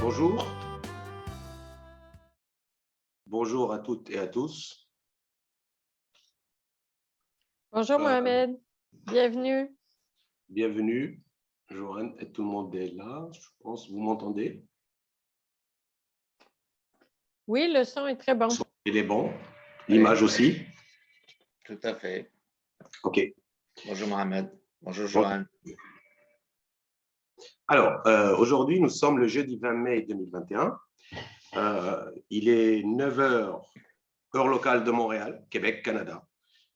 Bonjour. Bonjour à toutes et à tous. Bonjour Euh, Mohamed, bienvenue. Bienvenue. Joanne et tout le monde est là, je pense. Vous m'entendez? Oui, le son est très bon. Il est bon. L'image aussi. Tout à fait. OK. Bonjour Mohamed. Bonjour Bon. Joanne. Alors, aujourd'hui, nous sommes le jeudi 20 mai 2021. Il est 9 heures, heure locale de Montréal, Québec, Canada.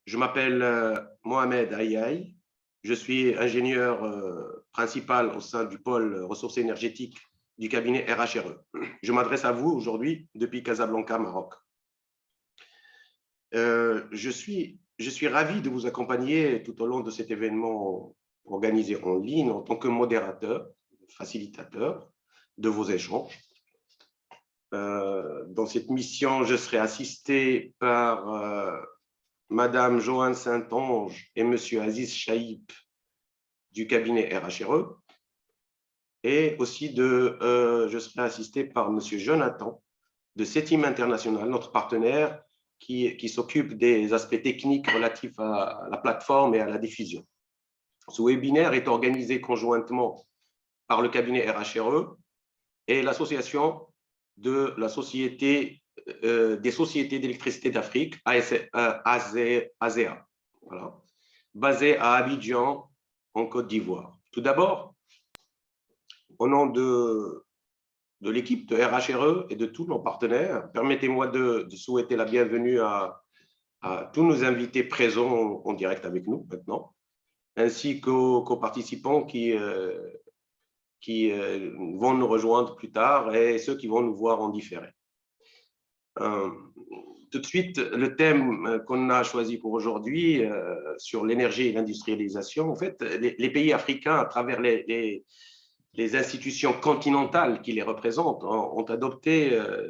Je m'appelle Mohamed Ayaï. Je suis ingénieur principal au sein du pôle ressources énergétiques du cabinet RHRE. Je m'adresse à vous aujourd'hui depuis Casablanca, Maroc. Je suis ravi de vous accompagner tout au long de cet événement organisé en ligne en tant que modérateur, facilitateur de vos échanges. Dans cette mission, je serai assisté par Madame Joanne Saint-Onge et Monsieur Aziz Chaïb du cabinet RHRE. Et aussi je serai assisté par Monsieur Jonathan de CETIM International, notre partenaire qui s'occupe des aspects techniques relatifs à la plateforme et à la diffusion. Ce webinaire est organisé conjointement par le cabinet RHRE et l'association de la société des sociétés d'électricité d'Afrique, ASEA, voilà, basée à Abidjan, en Côte d'Ivoire. Tout d'abord, au nom de l'équipe de RHRE et de tous nos partenaires, permettez-moi de souhaiter la bienvenue à tous nos invités présents en direct avec nous maintenant, ainsi qu'aux participants qui vont nous rejoindre plus tard et ceux qui vont nous voir en différé. Tout de suite, le thème qu'on a choisi pour aujourd'hui sur l'énergie et l'industrialisation, en fait, les pays africains, à travers les institutions continentales qui les représentent, ont adopté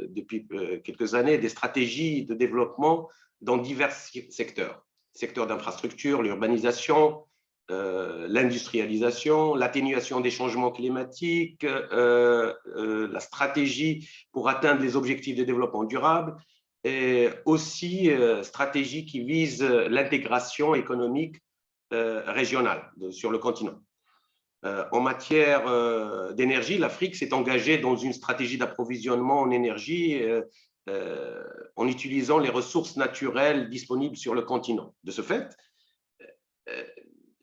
depuis quelques années des stratégies de développement dans divers secteurs. Secteur d'infrastructure, l'urbanisation, l'industrialisation, l'atténuation des changements climatiques, la stratégie pour atteindre les objectifs de développement durable et aussi stratégie qui vise l'intégration économique régionale sur le continent. En matière d'énergie, l'Afrique s'est engagée dans une stratégie d'approvisionnement en énergie en utilisant les ressources naturelles disponibles sur le continent. De ce fait,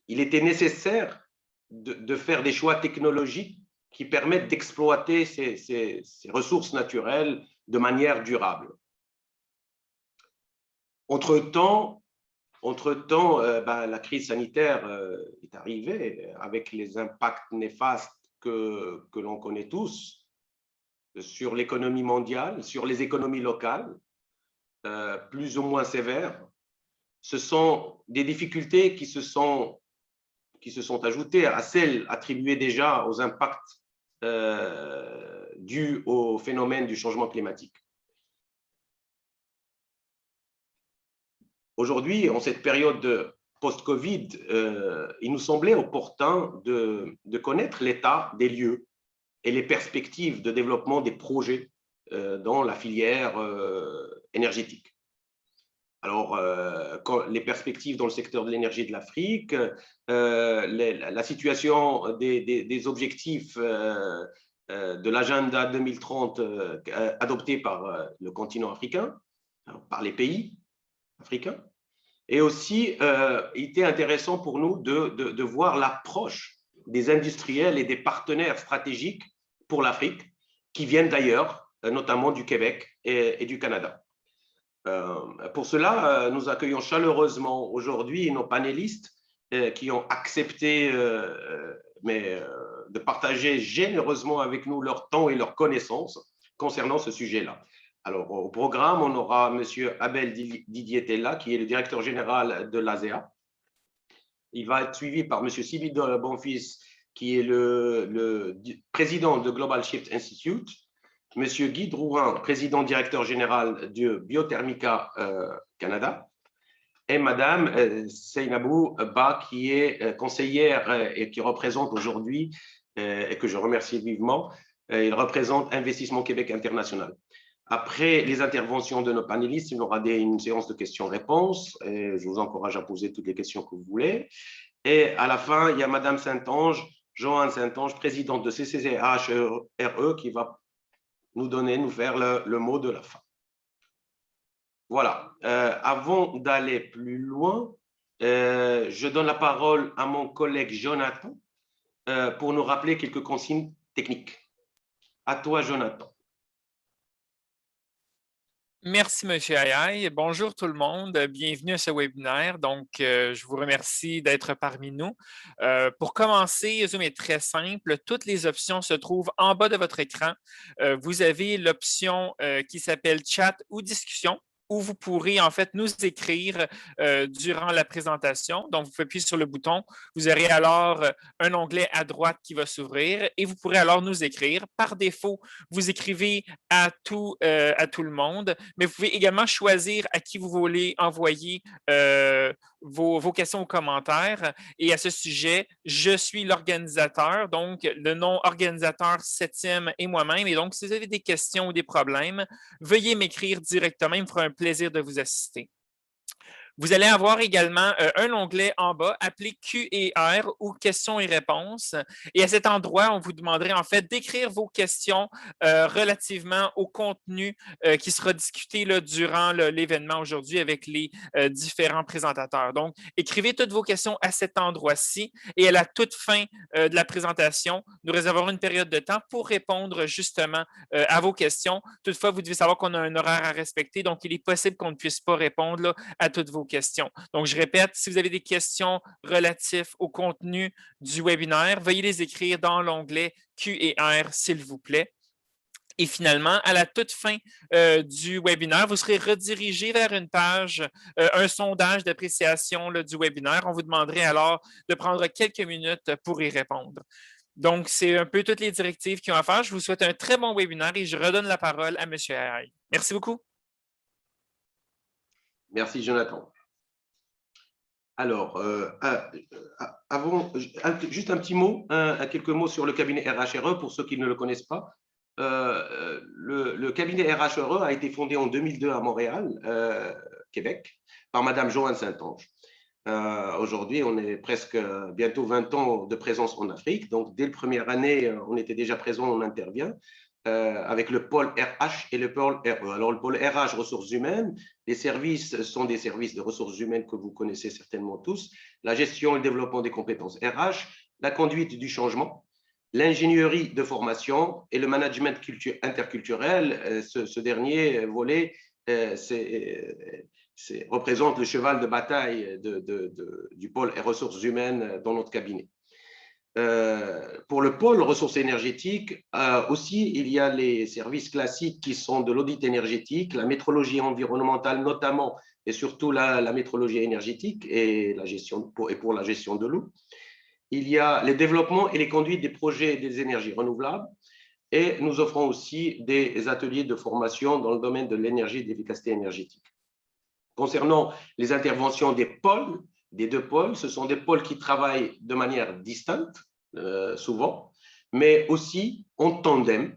il était nécessaire de faire des choix technologiques qui permettent d'exploiter ces ressources naturelles de manière durable. Entre-temps, la crise sanitaire est arrivée avec les impacts néfastes que l'on connaît tous sur l'économie mondiale, sur les économies locales, plus ou moins sévères. Ce sont des difficultés qui se sont ajoutées à celles attribuées déjà aux impacts dus au phénomène du changement climatique. Aujourd'hui, en cette période post-Covid, il nous semblait opportun de connaître l'état des lieux et les perspectives de développement des projets dans la filière énergétique. Alors, les perspectives dans le secteur de l'énergie de l'Afrique, la situation des objectifs de l'agenda 2030 adopté par le continent africain, par les pays africains. Et aussi, il était intéressant pour nous de voir l'approche des industriels et des partenaires stratégiques pour l'Afrique qui viennent d'ailleurs, notamment du Québec et du Canada. Pour cela, nous accueillons chaleureusement aujourd'hui nos panélistes qui ont accepté de partager généreusement avec nous leur temps et leurs connaissances concernant ce sujet-là. Alors, au programme, on aura M. Abel Didier Tella, qui est le directeur général de l'ASEA. Il va être suivi par M. Sylvie Bonfils, qui est le président de Global Shift Institute. Monsieur Guy Drouin, président directeur général de Biothermica Canada, et Madame Seynabou Ba, qui est conseillère et qui représente aujourd'hui, et que je remercie vivement, Il représente Investissement Québec International. Après les interventions de nos panélistes, il y aura une séance de questions-réponses. Je vous encourage à poser toutes les questions que vous voulez. Et à la fin, il y a Madame Saint-Ange, Joanne Saint-Ange, présidente de CCCHRE, qui va nous faire le mot de la fin. Voilà. Avant d'aller plus loin, je donne la parole à mon collègue Jonathan pour nous rappeler quelques consignes techniques. À toi, Jonathan. Merci, M. Ayaï. Bonjour tout le monde. Bienvenue à ce webinaire. Donc, je vous remercie d'être parmi nous. Pour commencer, Zoom est très simple. Toutes les options se trouvent en bas de votre écran. Vous avez l'option qui s'appelle chat ou discussion, où vous pourrez en fait nous écrire durant la présentation. Donc, vous pouvez appuyer sur le bouton. Vous aurez alors un onglet à droite qui va s'ouvrir et vous pourrez alors nous écrire. Par défaut, vous écrivez à tout le monde, mais vous pouvez également choisir à qui vous voulez envoyer vos questions ou commentaires. Et à ce sujet, je suis l'organisateur, donc le nom organisateur 7e et moi-même. Et donc, si vous avez des questions ou des problèmes, veuillez m'écrire directement. Il me fera un plaisir de vous assister. Vous allez avoir également un onglet en bas appelé Q&R ou questions et réponses. Et à cet endroit, on vous demanderait en fait d'écrire vos questions relativement au contenu qui sera discuté là, durant l'événement aujourd'hui avec les différents présentateurs. Donc, écrivez toutes vos questions à cet endroit-ci et à la toute fin de la présentation, nous réserverons une période de temps pour répondre justement à vos questions. Toutefois, vous devez savoir qu'on a un horaire à respecter, donc il est possible qu'on ne puisse pas répondre là, à toutes vos questions. Donc, je répète, si vous avez des questions relatives au contenu du webinaire, veuillez les écrire dans l'onglet Q&R, s'il vous plaît. Et finalement, à la toute fin du webinaire, vous serez redirigé vers une page, un sondage d'appréciation du webinaire. On vous demanderait alors de prendre quelques minutes pour y répondre. Donc, c'est un peu toutes les directives qui ont à faire. Je vous souhaite un très bon webinaire et je redonne la parole à M. Ayaï. Merci beaucoup. Merci, Jonathan. Alors, avant, juste un petit mot, quelques mots sur le cabinet RHRE pour ceux qui ne le connaissent pas. Le cabinet RHRE a été fondé en 2002 à Montréal, Québec, par Madame Joanne Saint-Ange. Aujourd'hui, on est presque bientôt 20 ans de présence en Afrique. Donc, dès la première année, on était déjà présent, on intervient avec le pôle RH et le pôle RE. Alors, le pôle RH, ressources humaines, les services sont des services de ressources humaines que vous connaissez certainement tous, la gestion et le développement des compétences RH, la conduite du changement, l'ingénierie de formation et le management interculturel. Ce dernier volet représente le cheval de bataille du pôle ressources humaines dans notre cabinet. Pour le pôle ressources énergétiques, aussi, il y a les services classiques qui sont de l'audit énergétique, la métrologie environnementale notamment, et surtout la métrologie énergétique et pour la gestion de l'eau. Il y a les développements et les conduites des projets des énergies renouvelables. Et nous offrons aussi des ateliers de formation dans le domaine de l'énergie et de l'efficacité énergétique. Concernant les interventions des deux pôles, ce sont des pôles qui travaillent de manière distincte, souvent, mais aussi en tandem,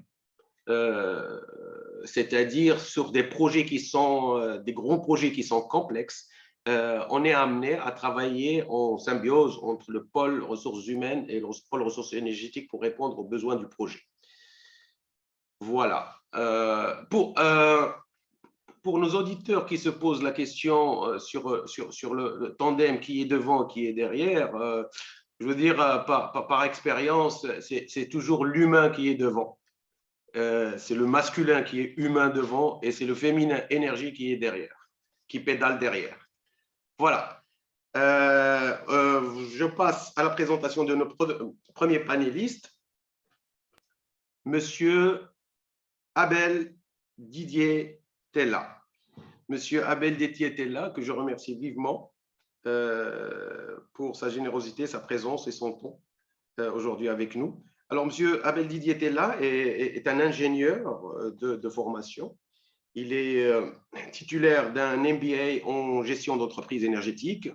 c'est-à-dire sur des projets qui sont des gros projets qui sont complexes. On est amené à travailler en symbiose entre le pôle ressources humaines et le pôle ressources énergétiques pour répondre aux besoins du projet. Voilà. Pour nos auditeurs qui se posent la question sur le tandem qui est devant, qui est derrière, je veux dire, par expérience, c'est toujours l'humain qui est devant. C'est le masculin qui est humain devant et c'est le féminin énergie qui est derrière, qui pédale derrière. Voilà. Je passe à la présentation de notre premier panéliste, Monsieur Abel Didier Tella. Monsieur Abel Didier Tella, que je remercie vivement pour sa générosité, sa présence et son temps aujourd'hui avec nous. Alors, Monsieur Abel Didier Tella est un ingénieur de formation. Il est titulaire d'un MBA en gestion d'entreprises énergétiques.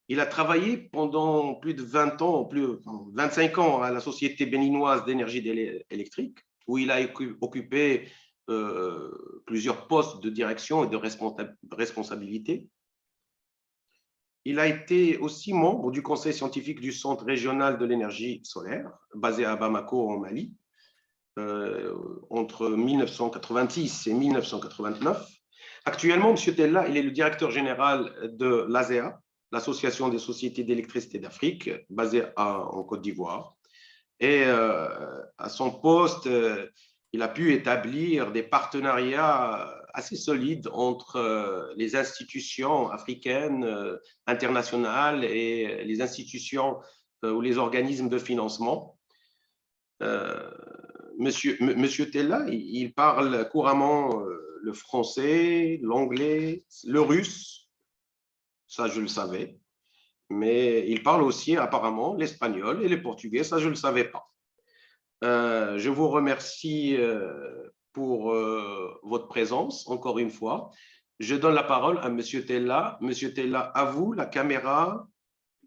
Il a travaillé pendant plus de 20 ans, 25 ans à la Société béninoise d'énergie électrique, où il a occupé plusieurs postes de direction et de responsabilité. Il a été aussi membre du conseil scientifique du Centre régional de l'énergie solaire, basé à Bamako, en Mali, entre 1986 et 1989. Actuellement, M. Tella, il est le directeur général de l'ASEA, l'Association des sociétés d'électricité d'Afrique, basée en Côte d'Ivoire. Et à son poste, il a pu établir des partenariats assez solides entre les institutions africaines, internationales et les institutions ou les organismes de financement. Monsieur Tella, il parle couramment le français, l'anglais, le russe, ça je le savais, mais il parle aussi apparemment l'espagnol et le portugais, ça je ne le savais pas. Je vous remercie pour votre présence, encore une fois. Je donne la parole à Monsieur Tella. Monsieur Tella, à vous la caméra,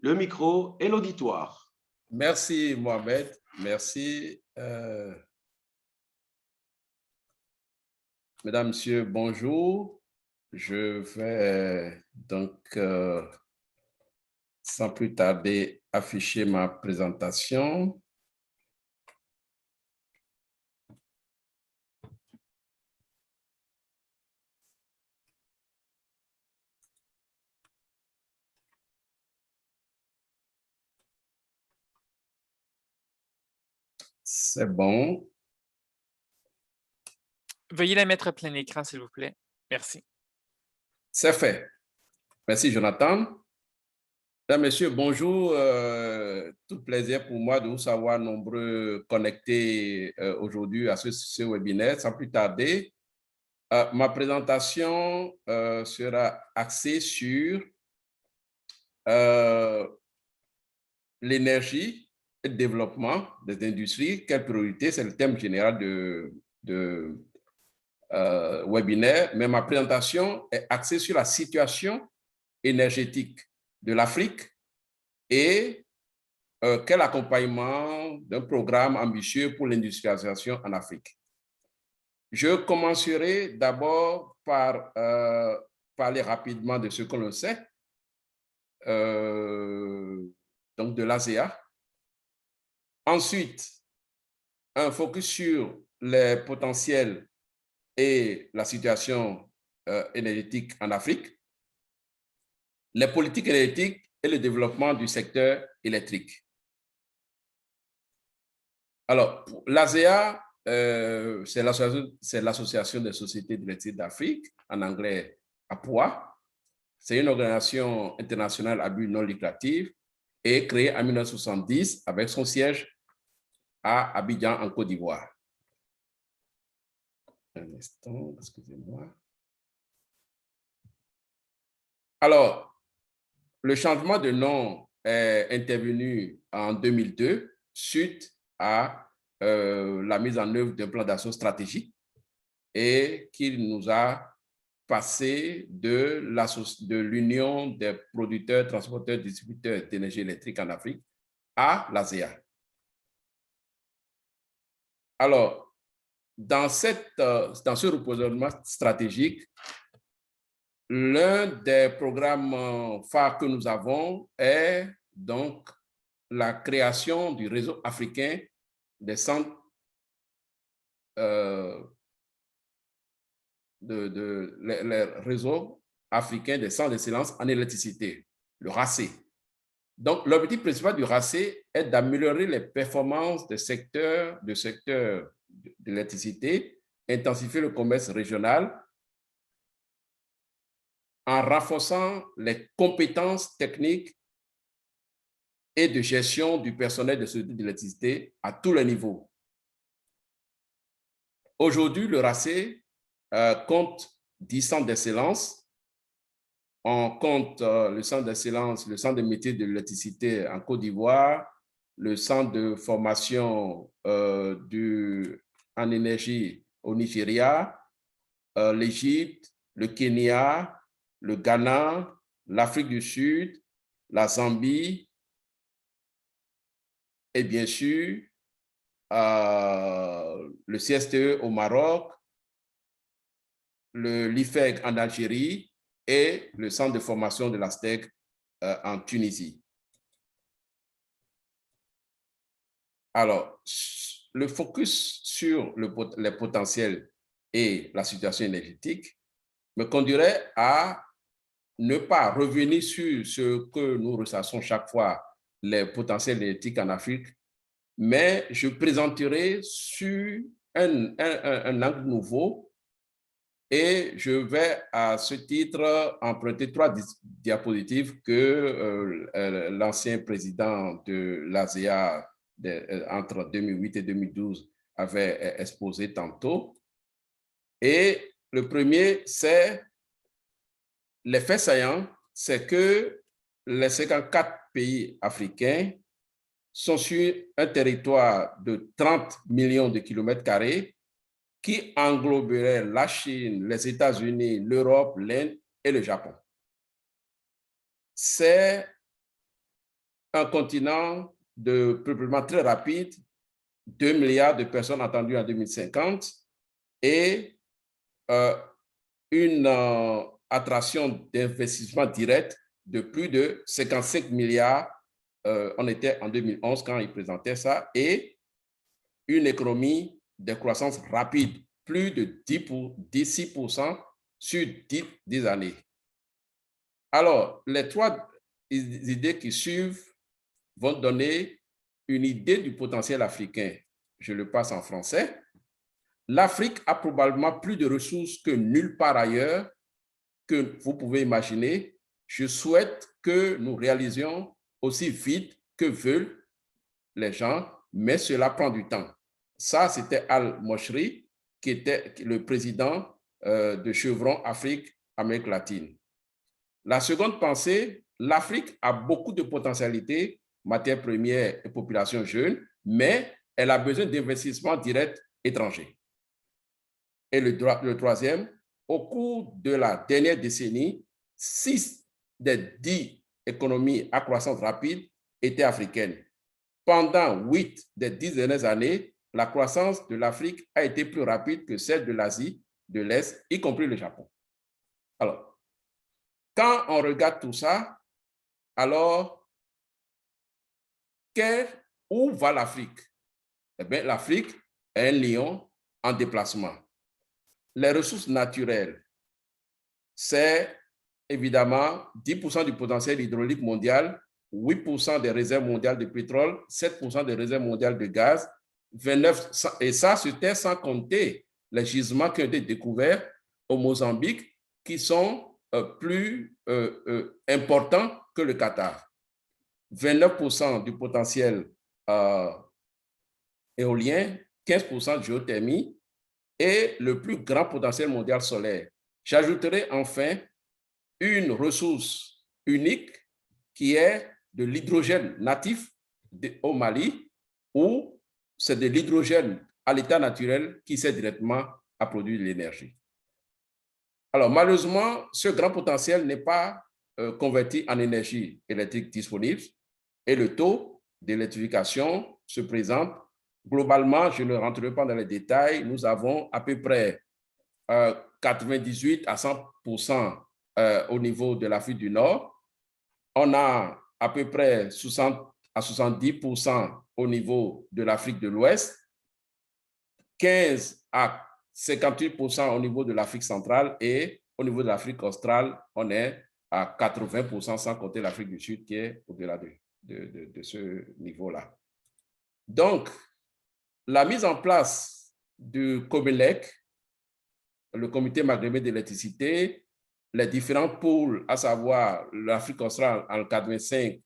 le micro et l'auditoire. Merci Mohamed, merci. Mesdames, Messieurs, bonjour. Je vais donc, sans plus tarder, afficher ma présentation. C'est bon. Veuillez la mettre à plein écran, s'il vous plaît. Merci. C'est fait. Merci, Jonathan. Mesdames, Messieurs, bonjour. Tout plaisir pour moi de vous savoir nombreux connectés aujourd'hui à ce webinaire. Sans plus tarder, ma présentation sera axée sur l'énergie et le développement des industries. Quelle priorité? C'est le thème général de webinaire, mais ma présentation est axée sur la situation énergétique de l'Afrique et quel accompagnement d'un programme ambitieux pour l'industrialisation en Afrique. Je commencerai d'abord par parler rapidement de ce que l'on sait, donc de l'ASEA. Ensuite, un focus sur les potentiels et la situation énergétique en Afrique, les politiques énergétiques et le développement du secteur électrique. Alors, l'ASEA, c'est l'Association des sociétés d'électricité d'Afrique, en anglais APOA. C'est une organisation internationale à but non lucratif et créée en 1970 avec son siège à Abidjan, en Côte d'Ivoire. Un instant, excusez-moi. Alors, le changement de nom est intervenu en 2002 suite à la mise en œuvre d'un plan d'action stratégique et qu'il nous a passé de l'Union des producteurs, transporteurs, distributeurs d'énergie électrique en Afrique à l'ASEA. Alors, dans ce repositionnement stratégique, l'un des programmes phares que nous avons est donc la création du réseau africain des centres les réseaux africains des centres d'excellence en électricité, le RACE. Donc, l'objectif principal du RACE est d'améliorer les performances des secteurs de l'électricité, intensifier le commerce régional en renforçant les compétences techniques et de gestion du personnel de société d'électricité à tous les niveaux. Aujourd'hui, le RACE compte 10 centres d'excellence. On compte le centre d'excellence, le centre de métiers de l'électricité en Côte d'Ivoire, le centre de formation en énergie au Nigeria, l'Égypte, le Kenya, le Ghana, l'Afrique du Sud, la Zambie et bien sûr le CSTE au Maroc, le l'IFEG en Algérie et le centre de formation de l'Astec en Tunisie. Alors, le focus sur les potentiels et la situation énergétique me conduirait à ne pas revenir sur ce que nous ressassons chaque fois, les potentiels énergétiques en Afrique, mais je présenterai sur un angle nouveau et je vais à ce titre emprunter 3 diapositives que l'ancien président de l'ASEA entre 2008 et 2012 avait exposé tantôt. Et le premier, c'est l'effet saillant, c'est que les 54 pays africains sont sur un territoire de 30 millions de kilomètres carrés qui engloberait la Chine, les États-Unis, l'Europe, l'Inde et le Japon. C'est un continent de peuplement très rapide, 2 milliards de personnes attendues en 2050 et une attraction d'investissement direct de plus de 55 milliards. On était en 2011 quand il présentait ça, et une économie de croissance rapide, plus de 6% sur 10 années. Alors, les 3 idées qui suivent vont donner une idée du potentiel africain. Je le passe en français. L'Afrique a probablement plus de ressources que nulle part ailleurs que vous pouvez imaginer. Je souhaite que nous réalisions aussi vite que veulent les gens, mais cela prend du temps. Ça, c'était Al-Moshri, qui était le président de Chevron Afrique, Amérique latine. La seconde pensée, l'Afrique a beaucoup de potentialités, matières premières et population jeune, mais elle a besoin d'investissements directs étrangers. Et le troisième, au cours de la dernière décennie, 6 des 10 économies à croissance rapide étaient africaines. Pendant 8 des 10 dernières années, la croissance de l'Afrique a été plus rapide que celle de l'Asie de l'Est, y compris le Japon. Alors, quand on regarde tout ça, alors, où va l'Afrique? Eh bien, l'Afrique est un lion en déplacement. Les ressources naturelles, c'est évidemment 10% du potentiel hydraulique mondial, 8% des réserves mondiales de pétrole, 7% des réserves mondiales de gaz, 29%, et ça, c'était sans compter les gisements qui ont été découverts au Mozambique, qui sont plus importants que le Qatar. 29% du potentiel éolien, 15% de géothermie et le plus grand potentiel mondial solaire. J'ajouterai enfin une ressource unique qui est de l'hydrogène natif au Mali, où c'est de l'hydrogène à l'état naturel qui sert directement à produire de l'énergie. Alors, malheureusement, ce grand potentiel n'est pas converti en énergie électrique disponible et le taux d'électrification se présente. Globalement, je ne rentrerai pas dans les détails, nous avons à peu près 98 à 100% au niveau de l'Afrique du Nord. On a à peu près 60 à 70% au niveau de l'Afrique de l'Ouest, 15 à 58% au niveau de l'Afrique centrale et au niveau de l'Afrique australe, on est à 80% sans compter l'Afrique du Sud qui est au-delà de ce niveau-là. Donc, la mise en place du COMELEC, le Comité maghrébin d'électricité, les différents pôles, à savoir l'Afrique australe en 1985,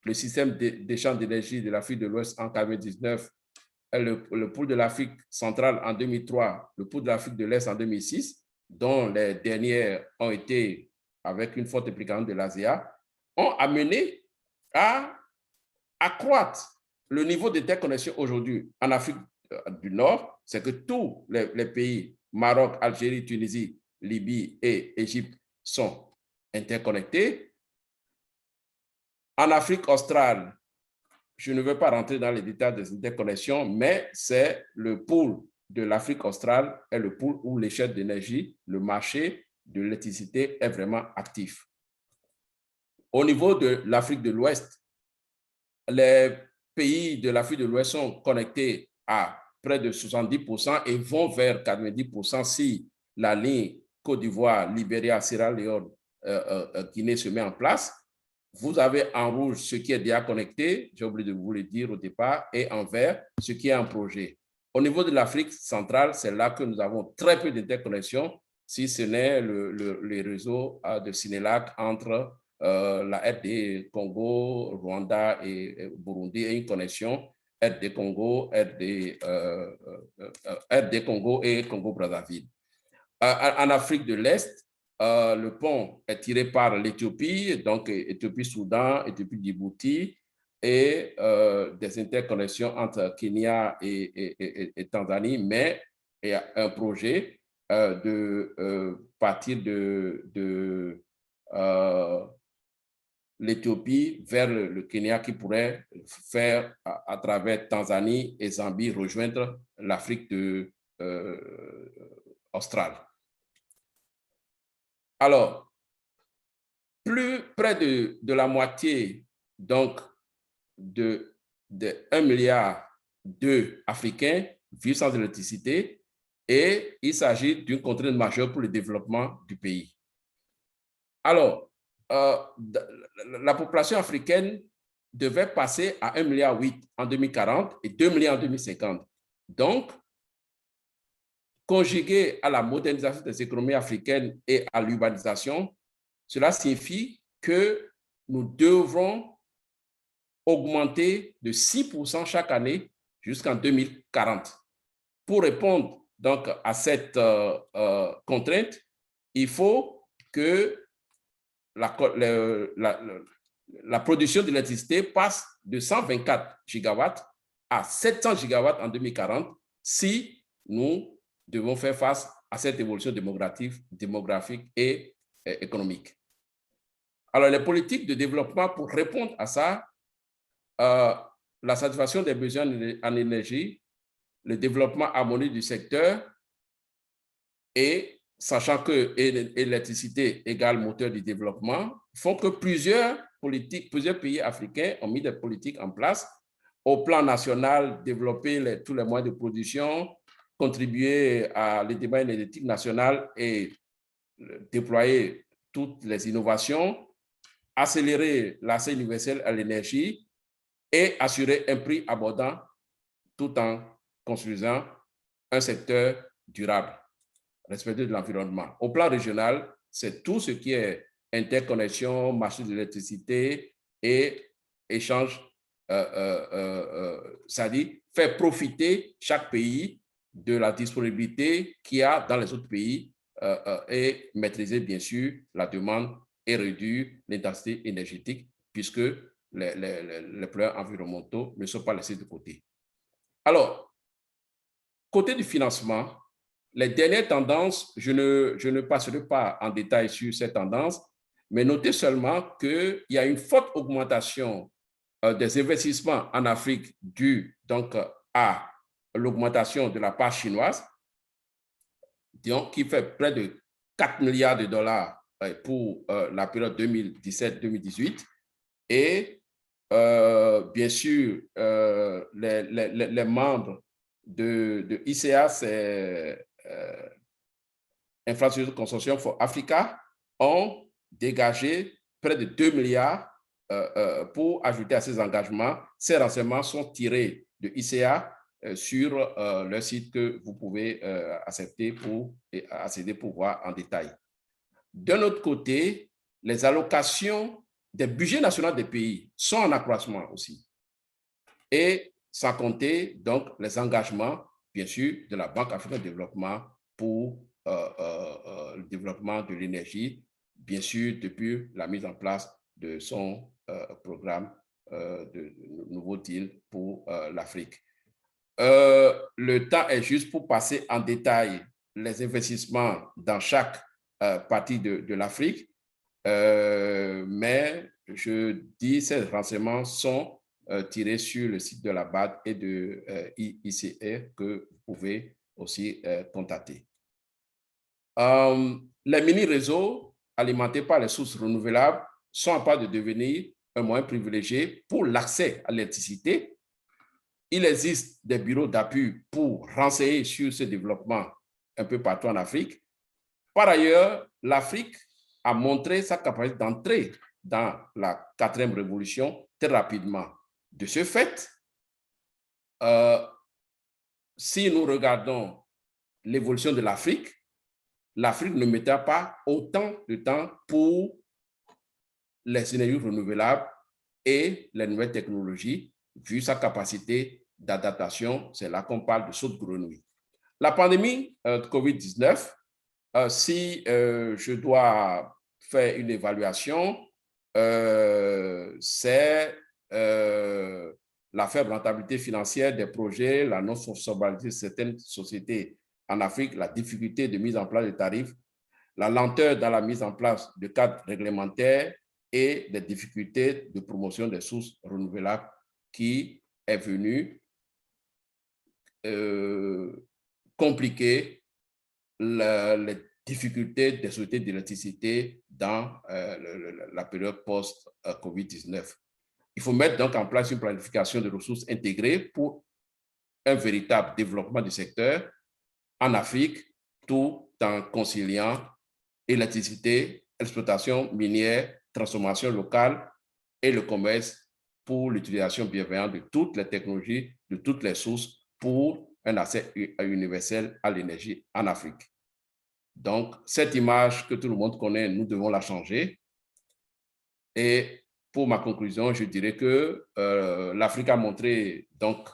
le système d'échange d'énergie de l'Afrique de l'Ouest en 1999, le pôle de l'Afrique centrale en 2003, le pôle de l'Afrique de l'Est en 2006, dont les dernières ont été avec une forte implication de l'ASEA, ont amené à accroître le niveau d'interconnexion aujourd'hui en Afrique du Nord. C'est que tous les pays, Maroc, Algérie, Tunisie, Libye et Égypte, sont interconnectés. En Afrique australe, je ne veux pas rentrer dans les détails des interconnexions, mais c'est le pôle de l'Afrique australe est le pôle où l'échelle d'énergie, le marché de l'électricité est vraiment actif. Au niveau de l'Afrique de l'Ouest, les pays de l'Afrique de l'Ouest sont connectés à près de 70% et vont vers 90% si la ligne Côte d'Ivoire, Libéria, Sierra Leone, Guinée se met en place. Vous avez en rouge ce qui est déjà connecté, j'ai oublié de vous le dire au départ, et en vert ce qui est en projet. Au niveau de l'Afrique centrale, c'est là que nous avons très peu d'interconnexions, si ce n'est le réseau de Sénélac entre la RD Congo, Rwanda et Burundi, et une connexion RD Congo, RD Congo et Congo-Brazzaville. En Afrique de l'Est, le pont est tiré par l'Éthiopie, donc Éthiopie-Soudan, Éthiopie-Djibouti, et des interconnexions entre Kenya et Tanzanie, mais il y a un projet de partir de l'Éthiopie vers le Kenya qui pourrait faire à travers Tanzanie et Zambie rejoindre l'Afrique australe. Alors, plus près de la moitié donc de 1,2 milliard Africains vivent sans électricité et il s'agit d'une contrainte majeure pour le développement du pays. Alors, la population africaine devait passer à 1,8 milliard en 2040 et 2 milliards en 2050. Donc, conjugué à la modernisation des économies africaines et à l'urbanisation, cela signifie que nous devrons augmenter de 6% chaque année jusqu'en 2040. Pour répondre donc à cette contrainte, il faut que la production d'électricité passe de 124 gigawatts à 700 gigawatts en 2040 si nous devons faire face à cette évolution démographique et économique. Alors, les politiques de développement pour répondre à ça, la satisfaction des besoins en énergie, le développement harmonieux du secteur et sachant que l'électricité égale moteur du développement, font que plusieurs pays africains ont mis des politiques en place au plan national, développer tous les moyens de production, contribuer à l'équilibre énergétique national et déployer toutes les innovations, accélérer l'accès universel à l'énergie et assurer un prix abordable tout en construisant un secteur durable, respectueux de l'environnement. Au plan régional, c'est tout ce qui est interconnexion, marché de l'électricité et échange, c'est-à-dire faire profiter chaque pays de la disponibilité qu'il y a dans les autres pays et maîtriser bien sûr la demande et réduire l'intensité énergétique puisque les problèmes environnementaux ne sont pas laissés de côté. Alors, côté du financement, les dernières tendances, je ne passerai pas en détail sur ces tendances, mais notez seulement qu'il y a une forte augmentation des investissements en Afrique due donc à l'augmentation de la part chinoise, donc, qui fait près de 4 milliards de dollars pour la période 2017-2018. Et bien sûr, les membres de ICA, c'est Infrastructure Consortium for Africa, ont dégagé près de 2 milliards pour ajouter à ces engagements. Ces renseignements sont tirés de ICA sur le site que vous pouvez accéder pour voir en détail. D'un autre côté, les allocations des budgets nationaux des pays sont en accroissement aussi. Et sans compter donc les engagements, bien sûr, de la Banque africaine de développement pour le développement de l'énergie, bien sûr, depuis la mise en place de son programme de nouveau deal pour l'Afrique. Le temps est juste pour passer en détail les investissements dans chaque partie de l'Afrique, mais je dis, ces renseignements sont tirés sur le site de la BAD et de ICE que vous pouvez aussi contacter. Les mini-réseaux alimentés par les sources renouvelables sont en train de devenir un moyen privilégié pour l'accès à l'électricité. Il existe des bureaux d'appui pour renseigner sur ce développement un peu partout en Afrique. Par ailleurs, l'Afrique a montré sa capacité d'entrer dans la 4e révolution très rapidement. De ce fait, si nous regardons l'évolution de l'Afrique, l'Afrique ne mettra pas autant de temps pour les énergies renouvelables et les nouvelles technologies, vu sa capacité d'adaptation. C'est là qu'on parle de saut de grenouille. La pandémie de COVID-19, si je dois faire une évaluation, c'est la faible rentabilité financière des projets, la non-solvabilité de certaines sociétés en Afrique, la difficulté de mise en place de tarifs, la lenteur dans la mise en place de cadres réglementaires et les difficultés de promotion des sources renouvelables qui est venue compliquer les difficultés des sociétés d'électricité dans la période post-COVID-19. Il faut mettre donc en place une planification de ressources intégrées pour un véritable développement du secteur en Afrique, tout en conciliant électricité, exploitation minière, transformation locale et le commerce pour l'utilisation bienveillante de toutes les technologies, de toutes les sources pour un accès universel à l'énergie en Afrique. Donc, cette image que tout le monde connaît, nous devons la changer. Et pour ma conclusion, je dirais que l'Afrique a montré donc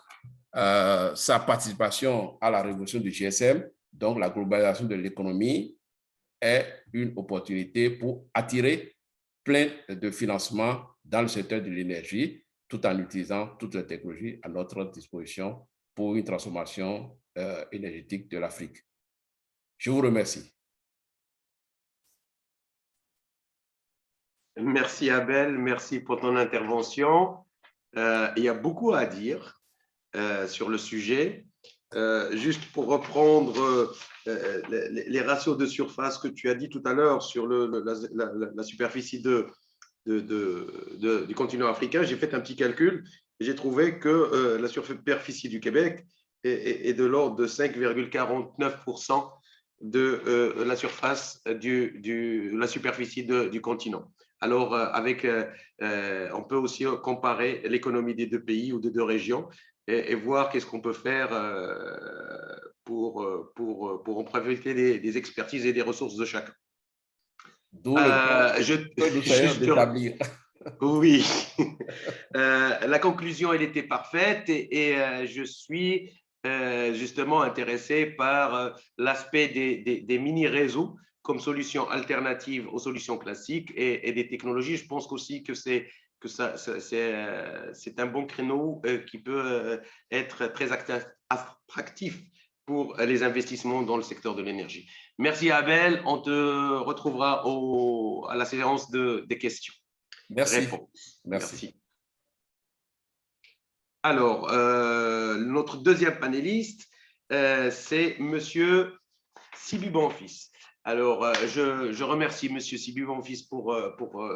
sa participation à la révolution du GSM, donc la globalisation de l'économie est une opportunité pour attirer plein de financements dans le secteur de l'énergie, tout en utilisant toutes les technologies à notre disposition pour une transformation énergétique de l'Afrique. Je vous remercie. Merci Abel, merci pour ton intervention. Il y a beaucoup à dire sur le sujet. Juste pour reprendre les ratios de surface que tu as dit tout à l'heure sur la superficie du continent africain, j'ai fait un petit calcul et j'ai trouvé que la superficie du Québec est de l'ordre de 5,49% de la surface la superficie du continent. Alors, on peut aussi comparer l'économie des deux pays ou des deux régions et voir qu'est-ce qu'on peut faire pour en profiter des expertises et des ressources de chacun. D'où d'établir. Oui. La conclusion, elle était parfaite et je suis justement intéressé par l'aspect des mini-réseaux comme solution alternative aux solutions classiques et des technologies. Je pense aussi que c'est un bon créneau qui peut être très attractif pour les investissements dans le secteur de l'énergie. Merci Abel, on te retrouvera à la séance des questions. Merci. Merci. Alors, notre deuxième panéliste, c'est Monsieur Sibi Bonfils. Alors, je remercie Monsieur Sibi Bonfils pour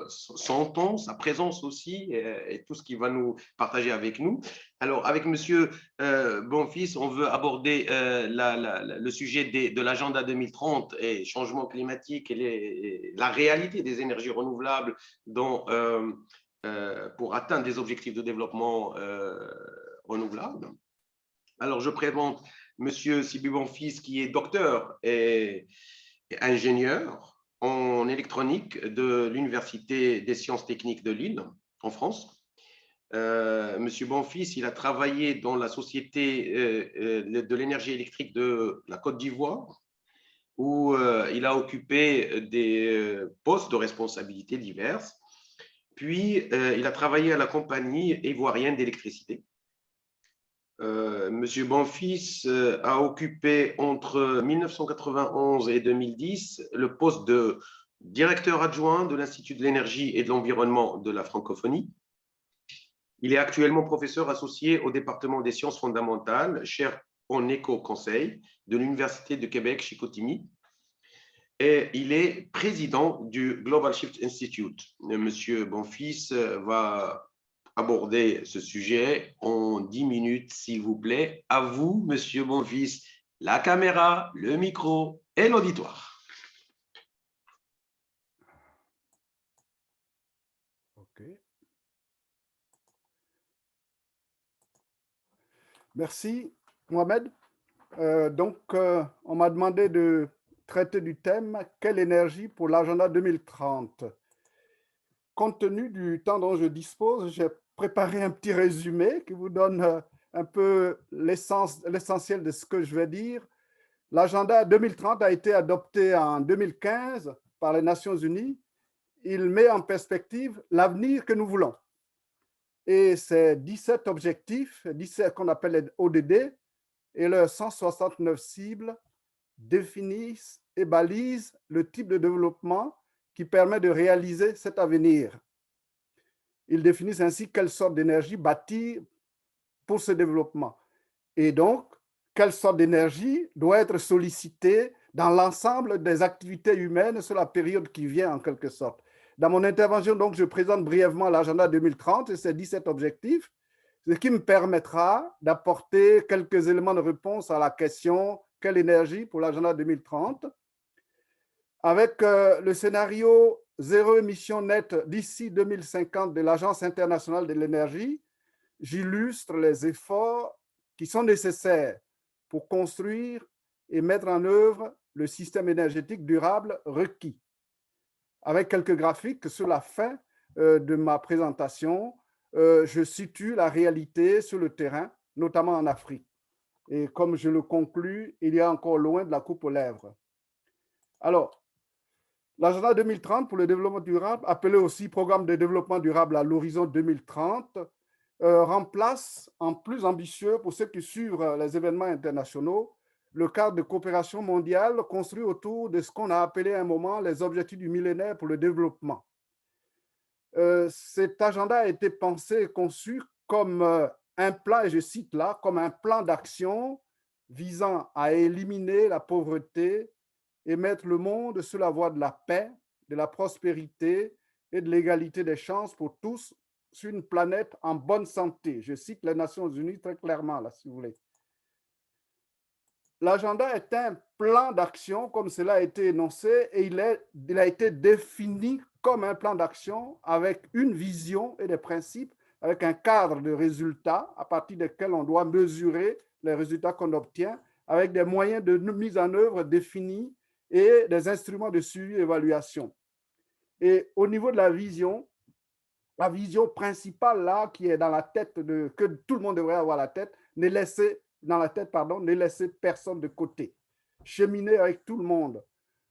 son temps, sa présence aussi et tout ce qu'il va nous partager avec nous. Alors, avec Monsieur Bonfils, on veut aborder le sujet de l'agenda 2030 et changement climatique et la réalité des énergies renouvelables pour atteindre des objectifs de développement renouvelables. Alors, je présente Monsieur Sibi Bonfils, qui est docteur et ingénieur en électronique de l'Université des sciences techniques de Lille, en France. Monsieur Bonfils, il a travaillé dans la Société de l'énergie électrique de la Côte d'Ivoire, où il a occupé des postes de responsabilité diverses. Puis, il a travaillé à la compagnie ivoirienne d'électricité. Monsieur Bonfils a occupé entre 1991 et 2010 le poste de directeur adjoint de l'Institut de l'énergie et de l'environnement de la francophonie. Il est actuellement professeur associé au département des sciences fondamentales, chaire en éco-conseil de l'Université de Québec, Chicoutimi. Et il est président du Global Shift Institute. Monsieur Bonfils va aborder ce sujet en 10 minutes, s'il vous plaît. À vous, monsieur Bonfils, la caméra, le micro et l'auditoire. OK. Merci, Mohamed. On m'a demandé de traiter du thème « Quelle énergie pour l'agenda 2030 ?» Compte tenu du temps dont je dispose, j'ai préparé un petit résumé qui vous donne un peu l'essentiel de ce que je vais dire. L'agenda 2030 a été adopté en 2015 par les Nations Unies. Il met en perspective l'avenir que nous voulons. Et ces 17 objectifs, 17 qu'on appelle les ODD, et leurs 169 cibles définissent et balisent le type de développement qui permet de réaliser cet avenir. Ils définissent ainsi quelle sorte d'énergie bâtir pour ce développement. Et donc, quelle sorte d'énergie doit être sollicitée dans l'ensemble des activités humaines sur la période qui vient, en quelque sorte. Dans mon intervention, donc, je présente brièvement l'agenda 2030 et ses 17 objectifs, ce qui me permettra d'apporter quelques éléments de réponse à la question « Quelle énergie pour l'agenda 2030 ?» Avec le scénario zéro émission nette d'ici 2050 de l'Agence internationale de l'énergie, j'illustre les efforts qui sont nécessaires pour construire et mettre en œuvre le système énergétique durable requis. Avec quelques graphiques sur la fin de ma présentation, je situe la réalité sur le terrain, notamment en Afrique. Et comme je le conclus, il y a encore loin de la coupe aux lèvres. Alors, l'agenda 2030 pour le développement durable, appelé aussi Programme de développement durable à l'horizon 2030, remplace en plus ambitieux pour ceux qui suivent les événements internationaux le cadre de coopération mondiale construit autour de ce qu'on a appelé à un moment les objectifs du millénaire pour le développement. Cet agenda a été pensé et conçu comme un plan, et je cite là, comme un plan d'action visant à éliminer la pauvreté et mettre le monde sur la voie de la paix, de la prospérité et de l'égalité des chances pour tous sur une planète en bonne santé. Je cite les Nations Unies très clairement, là, si vous voulez. L'agenda est un plan d'action, comme cela a été énoncé, et il a été défini comme un plan d'action avec une vision et des principes, avec un cadre de résultats à partir desquels on doit mesurer les résultats qu'on obtient, avec des moyens de mise en œuvre définis et des instruments de suivi et d'évaluation. Et au niveau de la vision principale là, qui est dans la tête, que tout le monde devrait avoir la tête, ne laissez personne de côté. Cheminer avec tout le monde.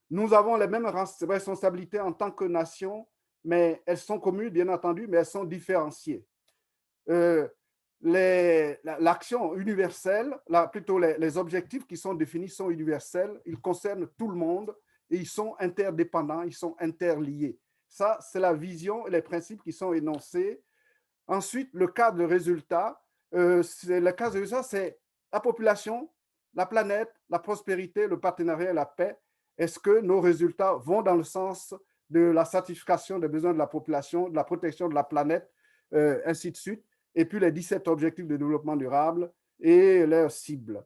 Nous avons les mêmes responsabilités en tant que nation, mais elles sont communes, bien entendu, mais elles sont différenciées. L'action universelle, plutôt les objectifs qui sont définis sont universels, ils concernent tout le monde et ils sont interdépendants, ils sont interliés. Ça, c'est la vision et les principes qui sont énoncés. Ensuite, le cadre de résultat, c'est la population, la planète, la prospérité, le partenariat et la paix. Est-ce que nos résultats vont dans le sens de la satisfaction des besoins de la population, de la protection de la planète, ainsi de suite. Et puis les 17 objectifs de développement durable et leurs cibles.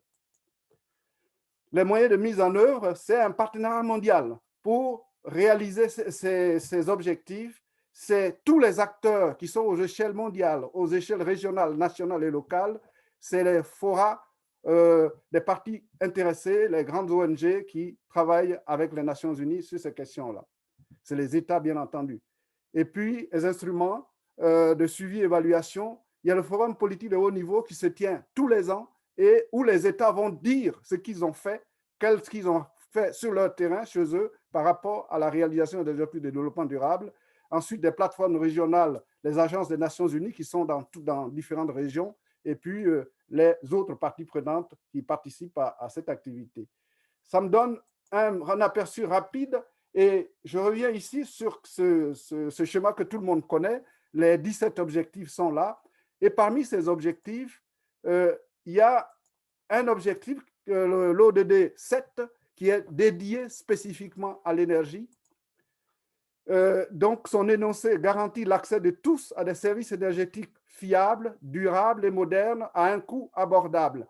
Les moyens de mise en œuvre, c'est un partenariat mondial pour réaliser ces objectifs. C'est tous les acteurs qui sont aux échelles mondiales, aux échelles régionales, nationales et locales. C'est les forats des parties intéressées, les grandes ONG qui travaillent avec les Nations Unies sur ces questions-là. C'est les États, bien entendu. Et puis, les instruments de suivi et évaluation. Il y a le forum politique de haut niveau qui se tient tous les ans et où les États vont dire ce qu'ils ont fait, qu'est-ce qu'ils ont fait sur leur terrain, chez eux, par rapport à la réalisation des objectifs de développement durable. Ensuite, des plateformes régionales, les agences des Nations Unies qui sont dans différentes régions, et puis les autres parties prenantes qui participent à cette activité. Ça me donne un aperçu rapide Et je reviens ici sur ce schéma que tout le monde connaît. Les 17 objectifs sont là. Et parmi ces objectifs, il y a un objectif, l'ODD 7, qui est dédié spécifiquement à l'énergie. Donc, son énoncé garantit l'accès de tous à des services énergétiques fiables, durables et modernes à un coût abordable.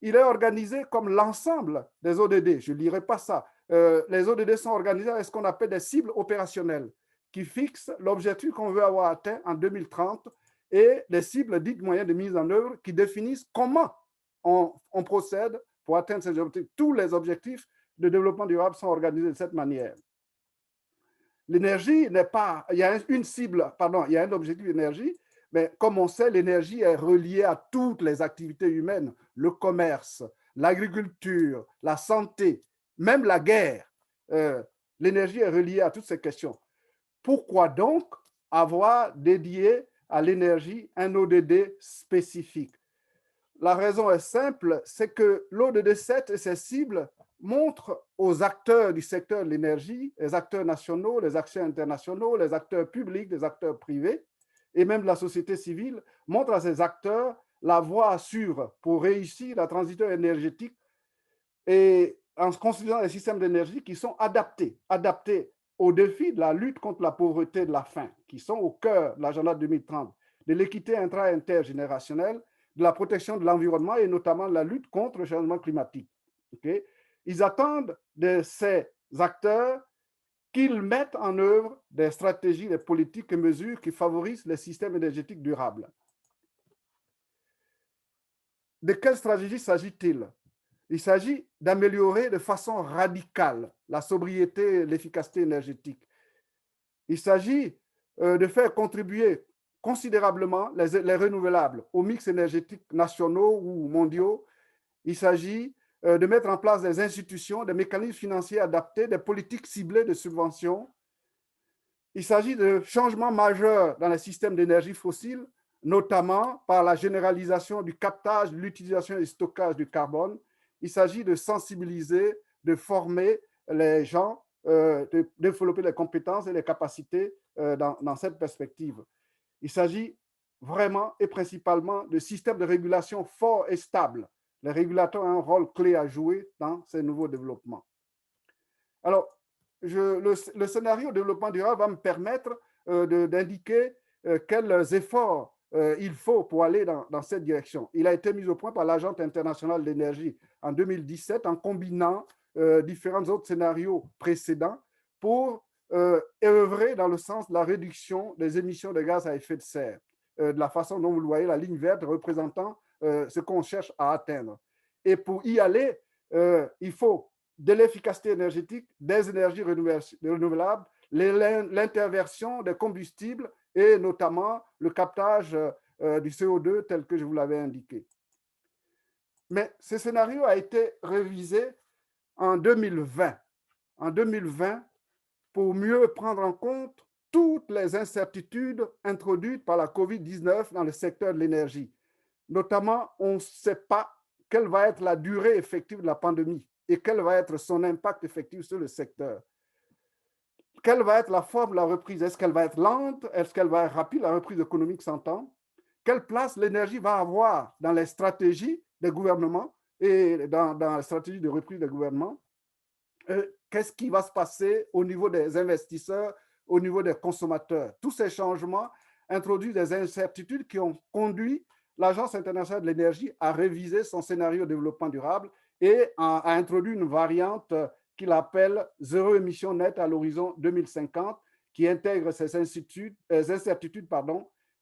Il est organisé comme l'ensemble des ODD. Je ne lirai pas ça. Les ODD sont organisés avec ce qu'on appelle des cibles opérationnelles qui fixent l'objectif qu'on veut avoir atteint en 2030 et des cibles dites moyens de mise en œuvre qui définissent comment on procède pour atteindre ces objectifs. Tous les objectifs de développement durable sont organisés de cette manière. L'énergie n'est pas, il y a une cible, pardon, il y a un objectif d'énergie, mais comme on sait, l'énergie est reliée à toutes les activités humaines, le commerce, l'agriculture, la santé, même la guerre. L'énergie est reliée à toutes ces questions. Pourquoi donc avoir dédié à l'énergie un ODD spécifique? La raison est simple, c'est que l'ODD 7 et ses cibles montrent aux acteurs du secteur de l'énergie, les acteurs nationaux, les acteurs internationaux, les acteurs publics, les acteurs privés, et même de la société civile, montrent à ces acteurs la voie sûre pour réussir la transition énergétique et en construisant des systèmes d'énergie qui sont adaptés aux défis de la lutte contre la pauvreté et de la faim, qui sont au cœur de l'agenda 2030, de l'équité intra- et intergénérationnelle, de la protection de l'environnement et notamment de la lutte contre le changement climatique. Okay? Ils attendent de ces acteurs qu'ils mettent en œuvre des stratégies, des politiques et mesures qui favorisent les systèmes énergétiques durables. De quelle stratégie s'agit-il? Il s'agit d'améliorer de façon radicale la sobriété et l'efficacité énergétique. Il s'agit de faire contribuer considérablement les renouvelables aux mix énergétiques nationaux ou mondiaux. Il s'agit de mettre en place des institutions, des mécanismes financiers adaptés, des politiques ciblées de subventions. Il s'agit de changements majeurs dans les systèmes d'énergie fossile, notamment par la généralisation du captage, de l'utilisation et du stockage du carbone. Il s'agit de sensibiliser, de former les gens, de développer les compétences et les capacités dans cette perspective. Il s'agit vraiment et principalement de systèmes de régulation forts et stables. Les régulateurs ont un rôle clé à jouer dans ces nouveaux développements. Alors, le scénario de développement durable va me permettre d'indiquer quels efforts il faut pour aller dans cette direction. Il a été mis au point par l'Agence internationale de l'énergie en 2017 en combinant différents autres scénarios précédents pour œuvrer dans le sens de la réduction des émissions de gaz à effet de serre, de la façon dont vous le voyez, la ligne verte représentant ce qu'on cherche à atteindre. Et pour y aller, il faut de l'efficacité énergétique, des énergies renouvelables, l'interversion des combustibles et notamment le captage du CO2 tel que je vous l'avais indiqué. Mais ce scénario a été révisé en 2020. En 2020, pour mieux prendre en compte toutes les incertitudes introduites par la COVID-19 dans le secteur de l'énergie. Notamment, on ne sait pas quelle va être la durée effective de la pandémie et quel va être son impact effectif sur le secteur. Quelle va être la forme de la reprise? Est-ce qu'elle va être lente? Est-ce qu'elle va être rapide? La reprise économique s'entend. Quelle place l'énergie va avoir dans les stratégies des gouvernements et dans la stratégie de reprise des gouvernements? Qu'est-ce qui va se passer au niveau des investisseurs, au niveau des consommateurs? Tous ces changements introduisent des incertitudes qui ont conduit l'Agence internationale de l'énergie à réviser son scénario de développement durable et a introduit une variante qu'il appelle zéro émission nette à l'horizon 2050, qui intègre ces incertitudes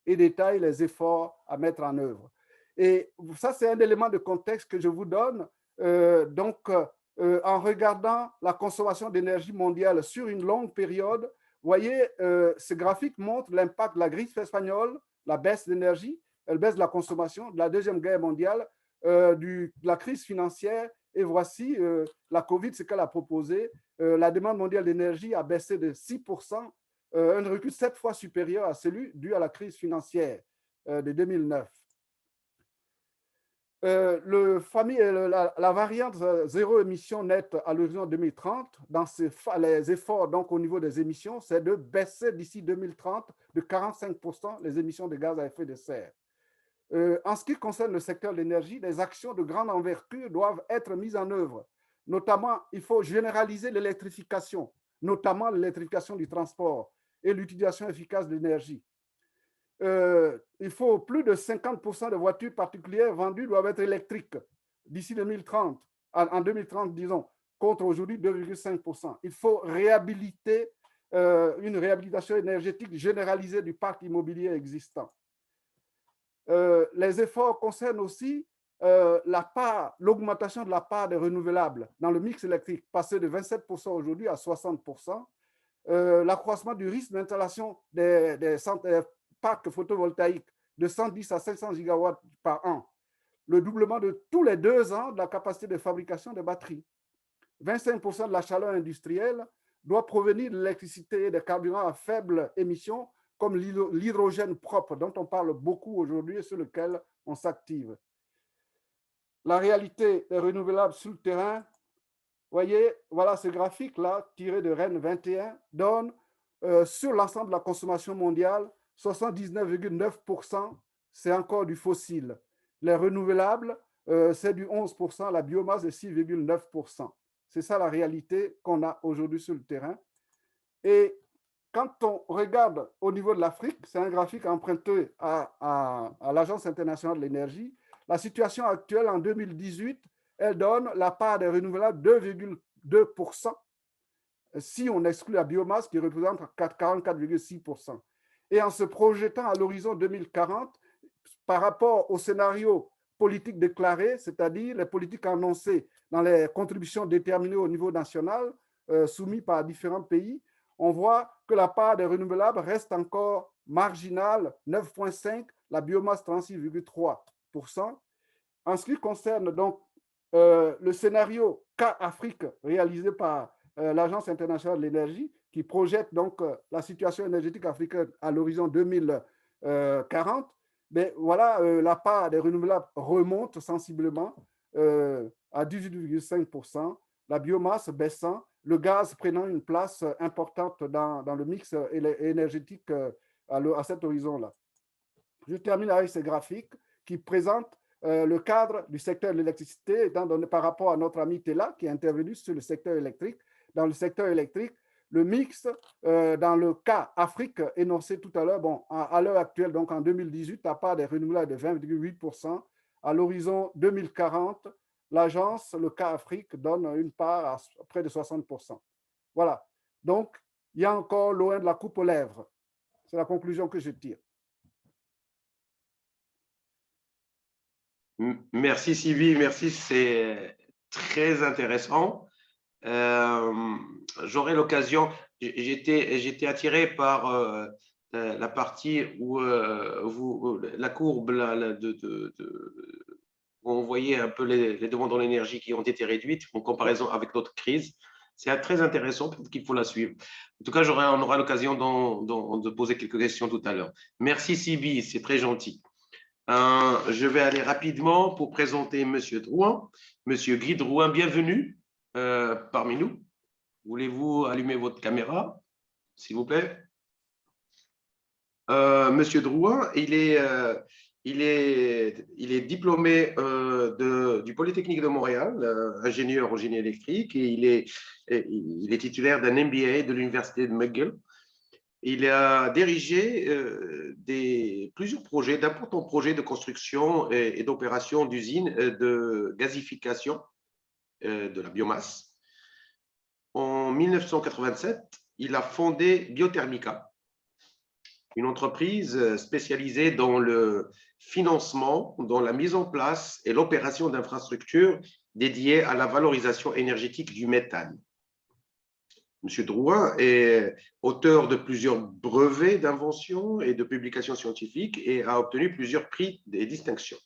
et détaille les efforts à mettre en œuvre. Et ça, c'est un élément de contexte que je vous donne. En regardant la consommation d'énergie mondiale sur une longue période, vous voyez, ce graphique montre l'impact de la grippe espagnole, la baisse d'énergie, elle baisse de la consommation, de la Deuxième Guerre mondiale, de la crise financière. Et voici la COVID, ce qu'elle a proposé. La demande mondiale d'énergie a baissé de 6%, un recul 7 fois supérieur à celui dû à la crise financière de 2009. la variante zéro émission nette à l'horizon 2030, dans les efforts donc, au niveau des émissions, c'est de baisser d'ici 2030 de 45% les émissions de gaz à effet de serre. En ce qui concerne le secteur de l'énergie, des actions de grande envergure doivent être mises en œuvre. Notamment, il faut généraliser l'électrification, notamment l'électrification du transport et l'utilisation efficace de l'énergie. Il faut plus de 50% de voitures particulières vendues doivent être électriques d'ici 2030, en 2030, disons, contre aujourd'hui 2,5%. Il faut réhabiliter une réhabilitation énergétique généralisée du parc immobilier existant. Les efforts concernent aussi l'augmentation de la part des renouvelables dans le mix électrique, passé de 27% aujourd'hui à 60%. L'accroissement du risque d'installation des parcs photovoltaïques de 110 à 500 gigawatts par an, le doublement de tous les 2 ans de la capacité de fabrication des batteries. 25% de la chaleur industrielle doit provenir de l'électricité et des carburants à faible émission, comme l'hydrogène propre, dont on parle beaucoup aujourd'hui et sur lequel on s'active. La réalité des renouvelables sur le terrain, vous voyez, voilà ce graphique-là, tiré de Rennes 21, donne sur l'ensemble de la consommation mondiale, 79,9%, c'est encore du fossile. Les renouvelables, c'est du 11%, la biomasse de 6,9%. C'est ça la réalité qu'on a aujourd'hui sur le terrain. Et quand on regarde au niveau de l'Afrique, c'est un graphique emprunté à l'Agence internationale de l'énergie, la situation actuelle en 2018, elle donne la part des renouvelables 2,2%, si on exclut la biomasse qui représente 44,6%. Et en se projetant à l'horizon 2040, par rapport au scénario politique déclaré, c'est-à-dire les politiques annoncées dans les contributions déterminées au niveau national, soumises par différents pays, on voit que la part des renouvelables reste encore marginale, 9,5%, la biomasse 36,3%. En ce qui concerne donc le scénario K-Afrique réalisé par l'Agence internationale de l'énergie, qui projette donc la situation énergétique africaine à l'horizon 2040, mais voilà, la part des renouvelables remonte sensiblement à 18,5%, la biomasse baissant, le gaz prenant une place importante dans le mix énergétique à cet horizon-là. Je termine avec ce graphique qui présente le cadre du secteur de l'électricité, étant donné par rapport à notre ami Tella qui est intervenu sur le secteur électrique. Dans le secteur électrique, le mix, dans le cas Afrique énoncé tout à l'heure, bon, à l'heure actuelle, donc en 2018, la part des renouvelables est de 20,8%. À l'horizon 2040, l'agence, le cas Afrique, donne une part à près de 60%. Voilà. Donc, il y a encore loin de la coupe aux lèvres. C'est la conclusion que je tire. Merci Sylvie, merci, c'est très intéressant. J'aurai l'occasion, j'étais attiré par la partie où la courbe où on voyait un peu les demandes dans l'énergie qui ont été réduites en comparaison avec d'autres crises. C'est très intéressant, peut-être qu'il faut la suivre. En tout cas, on aura l'occasion de poser quelques questions tout à l'heure. Merci Sylvie, c'est très gentil. Je vais aller rapidement pour présenter M. Drouin. M. Guy Drouin, bienvenue parmi nous. Voulez-vous allumer votre caméra, s'il vous plaît? M. Drouin, il est diplômé du Polytechnique de Montréal, ingénieur en génie électrique, et il est titulaire d'un MBA de l'Université de McGill. Il a dirigé plusieurs projets, d'importants projets de construction et d'opération d'usines de gazification de la biomasse. En 1987, il a fondé Biothermica, une entreprise spécialisée dans le financement, dans la mise en place et l'opération d'infrastructures dédiées à la valorisation énergétique du méthane. M. Drouin est auteur de plusieurs brevets d'invention et de publications scientifiques et a obtenu plusieurs prix et distinctions.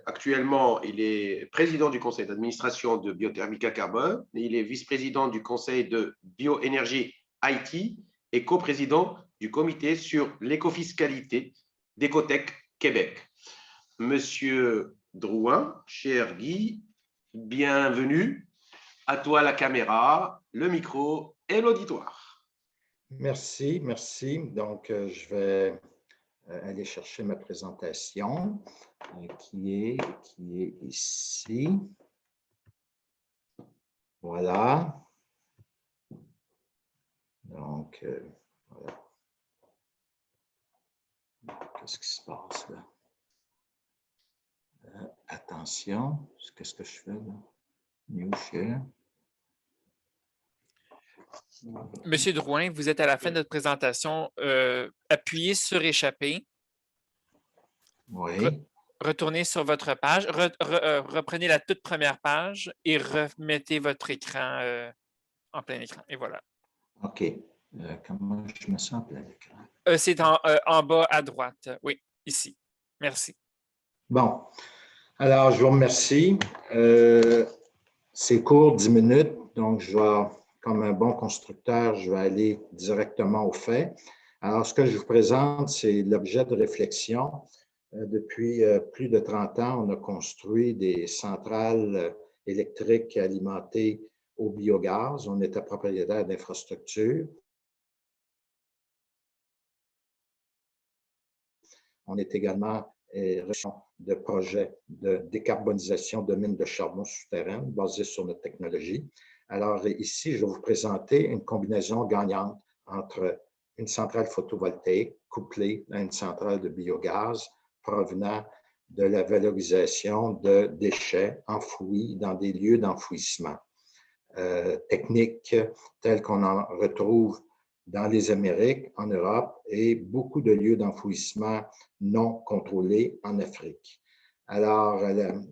Actuellement, il est président du conseil d'administration de Biothermica Carbone, il est vice-président du conseil de bioénergie IT et coprésident du comité sur l'écofiscalité d'Ecotech Québec. Monsieur Drouin. Cher Guy, bienvenue. À toi la caméra, le micro et l'auditoire. Merci, merci. Donc, je vais aller chercher ma présentation qui est ici. Voilà. Donc, voilà. Qu'est-ce qui se passe là? Attention, qu'est-ce que je fais là? New share. Monsieur Drouin, vous êtes à la fin de notre présentation. Appuyez sur échapper. Oui. Retournez sur votre page. Reprenez la toute première page et remettez votre écran en plein écran. Et voilà. OK. Comment je me sens en plein écran? C'est en bas à droite. Oui, ici. Merci. Bon. Alors, je vous remercie. C'est court, 10 minutes. Donc, je vais, comme un bon constructeur, je vais aller directement au fait. Alors, ce que je vous présente, c'est l'objet de réflexion. Depuis plus de 30 ans, on a construit des centrales électriques alimentées au biogaz. On était propriétaire d'infrastructures. On est également de projets de décarbonisation de mines de charbon souterraines basés sur notre technologie. Alors ici, je vais vous présenter une combinaison gagnante entre une centrale photovoltaïque couplée à une centrale de biogaz provenant de la valorisation de déchets enfouis dans des lieux d'enfouissement. Techniques telles qu'on en retrouve dans les Amériques, en Europe et beaucoup de lieux d'enfouissement non contrôlés en Afrique. Alors,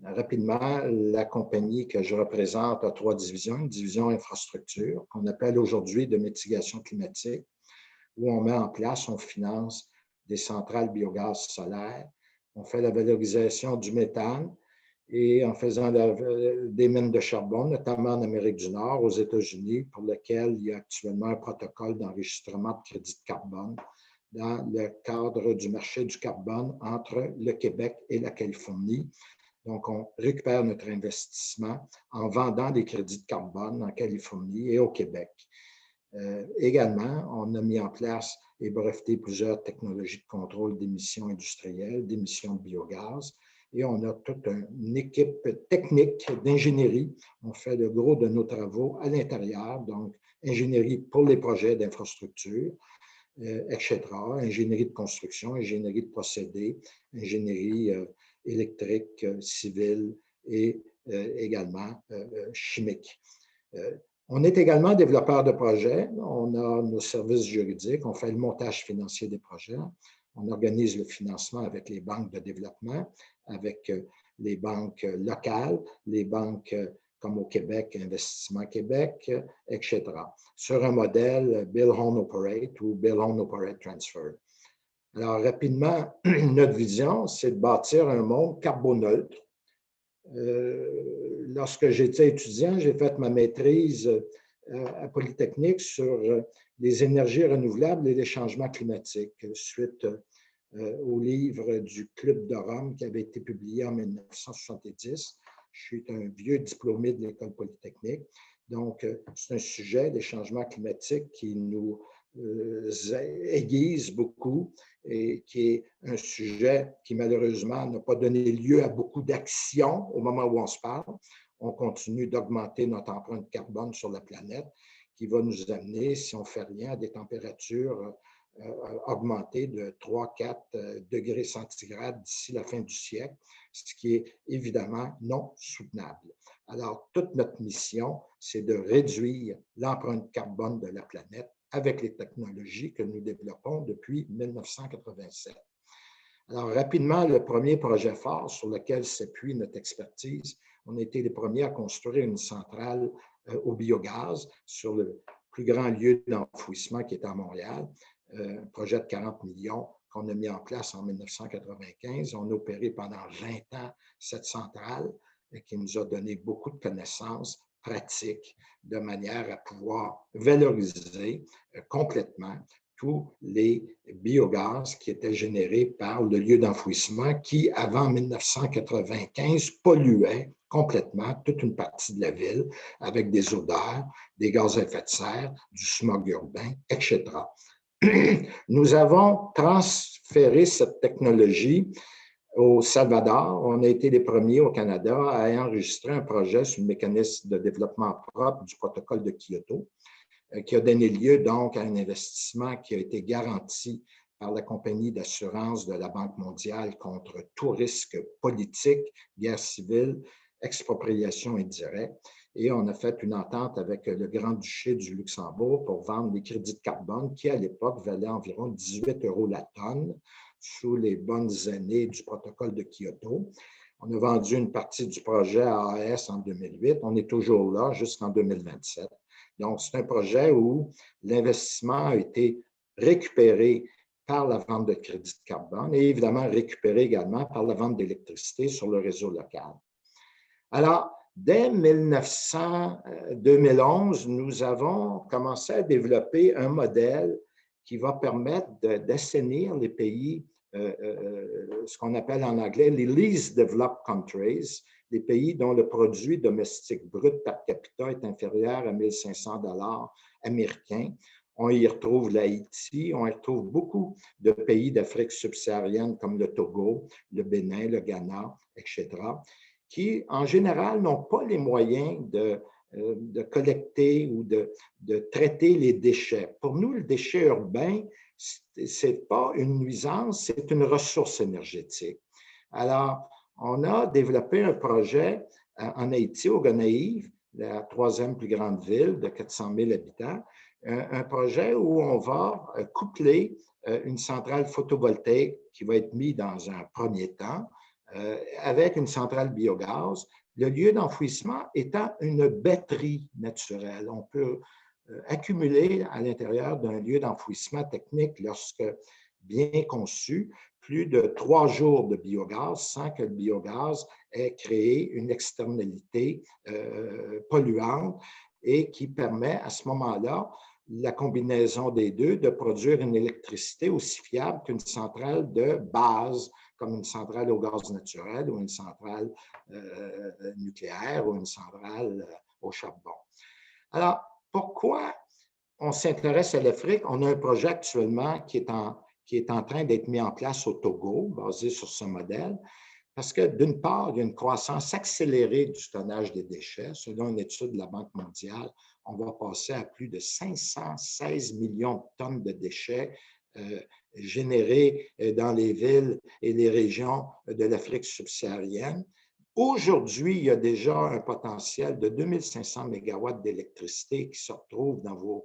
rapidement, la compagnie que je représente a 3 divisions. Une division infrastructure qu'on appelle aujourd'hui de mitigation climatique, où on met en place, on finance des centrales biogaz solaires, on fait la valorisation du méthane et en faisant des mines de charbon, notamment en Amérique du Nord, aux États-Unis, pour lequel il y a actuellement un protocole d'enregistrement de crédit de carbone dans le cadre du marché du carbone entre le Québec et la Californie. Donc, on récupère notre investissement en vendant des crédits de carbone en Californie et au Québec. Également, on a mis en place et breveté plusieurs technologies de contrôle d'émissions industrielles, d'émissions de biogaz, et on a toute une équipe technique d'ingénierie. On fait le gros de nos travaux à l'intérieur, donc ingénierie pour les projets d'infrastructure, etc., ingénierie de construction, ingénierie de procédés, ingénierie électrique, civile et également chimique. On est également développeur de projets. On a nos services juridiques. On fait le montage financier des projets. On organise le financement avec les banques de développement, avec les banques locales, les banques comme au Québec, Investissement Québec, etc. Sur un modèle Build, Own, Operate ou Build, Own, Operate, Transfer. Alors, rapidement, notre vision, c'est de bâtir un monde carboneutre. Lorsque j'étais étudiant, j'ai fait ma maîtrise à Polytechnique sur les énergies renouvelables et les changements climatiques, suite au livre du Club de Rome qui avait été publié en 1970. Je suis un vieux diplômé de l'École Polytechnique. Donc, c'est un sujet, les changements climatiques, qui nous aiguise beaucoup et qui est un sujet qui, malheureusement, n'a pas donné lieu à beaucoup d'actions au moment où on se parle. On continue d'augmenter notre empreinte carbone sur la planète, qui va nous amener, si on ne fait rien, à des températures augmentées de 3-4 degrés centigrades d'ici la fin du siècle, ce qui est évidemment non soutenable. Alors, toute notre mission, c'est de réduire l'empreinte carbone de la planète avec les technologies que nous développons depuis 1987. Alors, rapidement, le premier projet phare sur lequel s'appuie notre expertise, on a été les premiers à construire une centrale au biogaz sur le plus grand lieu d'enfouissement qui est à Montréal, un projet de 40 millions qu'on a mis en place en 1995. On a opéré pendant 20 ans cette centrale qui nous a donné beaucoup de connaissances pratiques de manière à pouvoir valoriser complètement tous les biogaz qui étaient générés par le lieu d'enfouissement qui, avant 1995, polluait complètement toute une partie de la ville avec des odeurs, des gaz à effet de serre, du smog urbain, etc. Nous avons transféré cette technologie au Salvador. On a été les premiers au Canada à enregistrer un projet sur le mécanisme de développement propre du protocole de Kyoto, qui a donné lieu donc à un investissement qui a été garanti par la compagnie d'assurance de la Banque mondiale contre tout risque politique, guerre civile, expropriation indirecte. Et on a fait une entente avec le Grand-Duché du Luxembourg pour vendre des crédits de carbone qui, à l'époque, valaient environ 18 € la tonne sous les bonnes années du protocole de Kyoto. On a vendu une partie du projet à AES en 2008. On est toujours là jusqu'en 2027. Donc, c'est un projet où l'investissement a été récupéré par la vente de crédits de carbone et évidemment récupéré également par la vente d'électricité sur le réseau local. Alors, dès 2011, nous avons commencé à développer un modèle qui va permettre d'assainir les pays, ce qu'on appelle en anglais les least developed countries, les pays dont le produit domestique brut par capita est inférieur à 1 500 $ américains. On y retrouve l'Haïti, on y retrouve beaucoup de pays d'Afrique subsaharienne comme le Togo, le Bénin, le Ghana, etc., qui, en général, n'ont pas les moyens de collecter ou de traiter les déchets. Pour nous, le déchet urbain, ce n'est pas une nuisance, c'est une ressource énergétique. Alors, on a développé un projet en Haïti, au Gonaïves, la troisième plus grande ville de 400 000 habitants, un projet où on va coupler une centrale photovoltaïque qui va être mise dans un premier temps avec une centrale biogaz, le lieu d'enfouissement étant une batterie naturelle. On peut accumuler à l'intérieur d'un lieu d'enfouissement technique, lorsque bien conçu, plus de 3 jours de biogaz sans que le biogaz ait créé une externalité polluante et qui permet à ce moment-là, la combinaison des deux, de produire une électricité aussi fiable qu'une centrale de base, comme une centrale au gaz naturel ou une centrale nucléaire ou une centrale au charbon. Alors, pourquoi on s'intéresse à l'Afrique? On a un projet actuellement qui est en train d'être mis en place au Togo, basé sur ce modèle, parce que d'une part, il y a une croissance accélérée du tonnage des déchets. Selon une étude de la Banque mondiale, on va passer à plus de 516 millions de tonnes de déchets générés dans les villes et les régions de l'Afrique subsaharienne. Aujourd'hui, il y a déjà un potentiel de 2500 mégawatts d'électricité qui se retrouvent dans vos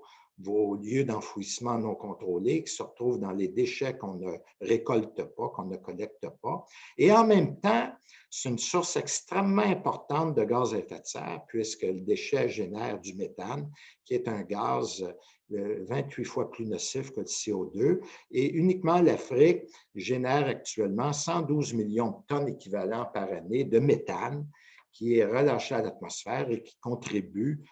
lieux d'enfouissement non contrôlés, qui se retrouvent dans les déchets qu'on ne récolte pas, qu'on ne collecte pas. Et en même temps, c'est une source extrêmement importante de gaz à effet de serre, puisque le déchet génère du méthane, qui est un gaz 28 fois plus nocif que le CO2. Et uniquement l'Afrique génère actuellement 112 millions de tonnes équivalent par année de méthane qui est relâché à l'atmosphère et qui contribue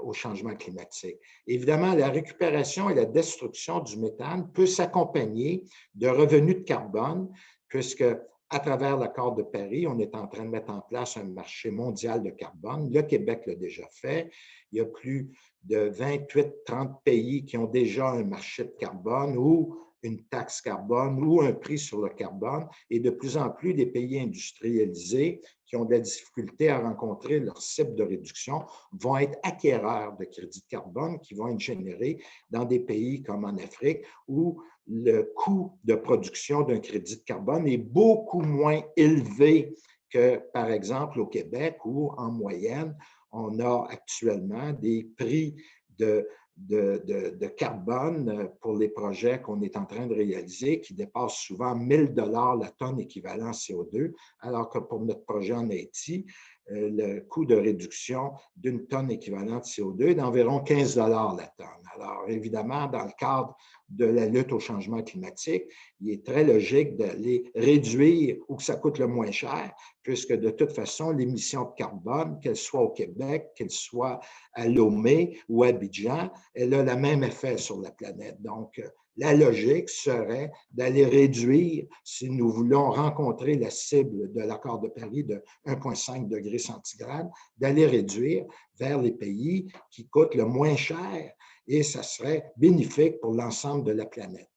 au changement climatique. Évidemment, la récupération et la destruction du méthane peut s'accompagner de revenus de carbone, puisque à travers l'accord de Paris, on est en train de mettre en place un marché mondial de carbone. Le Québec l'a déjà fait. Il y a plus de 28-30 pays qui ont déjà un marché de carbone ou une taxe carbone ou un prix sur le carbone. Et de plus en plus, les pays industrialisés qui ont de la difficulté à rencontrer leur cible de réduction vont être acquéreurs de crédits de carbone qui vont être générés dans des pays comme en Afrique où le coût de production d'un crédit de carbone est beaucoup moins élevé que, par exemple, au Québec où, en moyenne, on a actuellement des prix de carbone pour les projets qu'on est en train de réaliser qui dépassent souvent 1 000 $ la tonne équivalent CO2, alors que pour notre projet en Haïti, le coût de réduction d'une tonne équivalente de CO2 est d'environ 15 $ la tonne. Alors, évidemment, dans le cadre de la lutte au changement climatique, il est très logique de les réduire où que ça coûte le moins cher, puisque de toute façon, l'émission de carbone, qu'elle soit au Québec, qu'elle soit à Lomé ou à Abidjan, elle a le même effet sur la planète. Donc, la logique serait d'aller réduire, si nous voulons rencontrer la cible de l'accord de Paris de 1,5 degrés centigrades, d'aller réduire vers les pays qui coûtent le moins cher et ça serait bénéfique pour l'ensemble de la planète.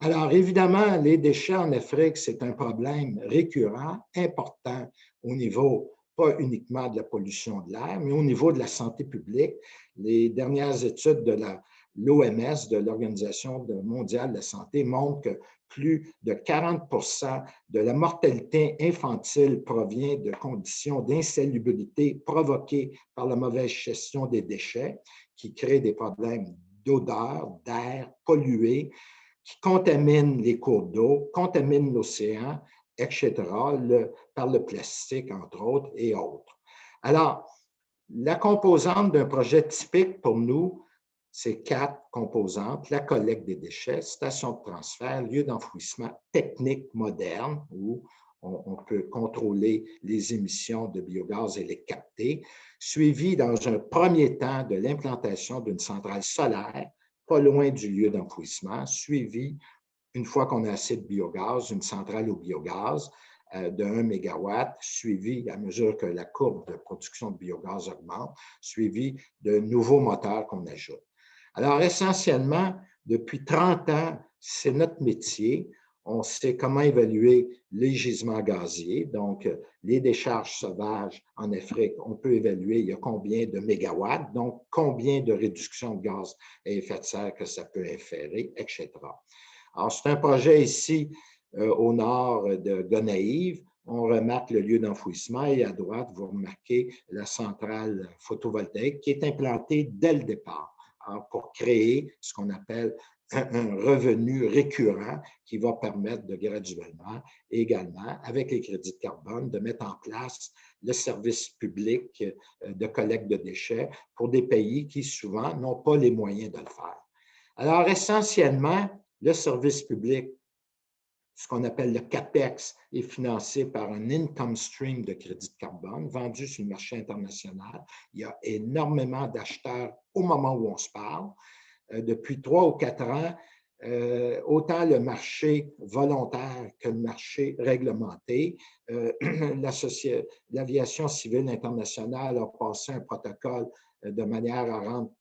Alors, évidemment, les déchets en Afrique, c'est un problème récurrent, important au niveau pas uniquement de la pollution de l'air, mais au niveau de la santé publique. Les dernières études de l'OMS, de l'Organisation mondiale de la santé, montrent que plus de 40% de la mortalité infantile provient de conditions d'insalubrité provoquées par la mauvaise gestion des déchets, qui créent des problèmes d'odeur, d'air pollué, qui contaminent les cours d'eau, contaminent l'océan, etc., par le plastique, entre autres, et autres. Alors, la composante d'un projet typique pour nous, c'est 4 composantes: la collecte des déchets, station de transfert, lieu d'enfouissement technique moderne, où on peut contrôler les émissions de biogaz et les capter, suivi dans un premier temps de l'implantation d'une centrale solaire, pas loin du lieu d'enfouissement, suivi, une fois qu'on a assez de biogaz, une centrale au biogaz de 1 MW, suivi à mesure que la courbe de production de biogaz augmente, suivi de nouveaux moteurs qu'on ajoute. Alors, essentiellement, depuis 30 ans, c'est notre métier. On sait comment évaluer les gisements gaziers, donc les décharges sauvages en Afrique. On peut évaluer il y a combien de mégawatts, donc combien de réduction de gaz à effet de serre que ça peut inférer, etc. Alors, c'est un projet ici au nord de Gonaïves. On remarque le lieu d'enfouissement et à droite, vous remarquez la centrale photovoltaïque qui est implantée dès le départ pour créer ce qu'on appelle un revenu récurrent qui va permettre de graduellement, également, avec les crédits de carbone, de mettre en place le service public de collecte de déchets pour des pays qui, souvent, n'ont pas les moyens de le faire. Alors, essentiellement, le service public, ce qu'on appelle le CAPEX, est financé par un income stream de crédits de carbone vendu sur le marché international. Il y a énormément d'acheteurs au moment où on se parle. Depuis 3 ou 4 ans, autant le marché volontaire que le marché réglementé. L'aviation civile internationale a passé un protocole de manière à rendre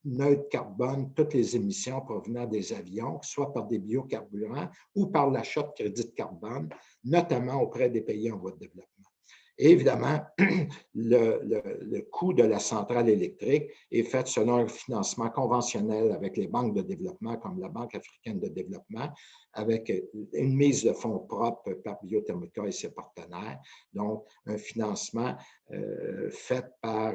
neutre carbone toutes les émissions provenant des avions, soit par des biocarburants ou par l'achat de crédits de carbone, notamment auprès des pays en voie de développement. Et évidemment, le coût de la centrale électrique est fait selon un financement conventionnel avec les banques de développement, comme la Banque africaine de développement, avec une mise de fonds propres par Biothermica et ses partenaires. Donc, un financement fait par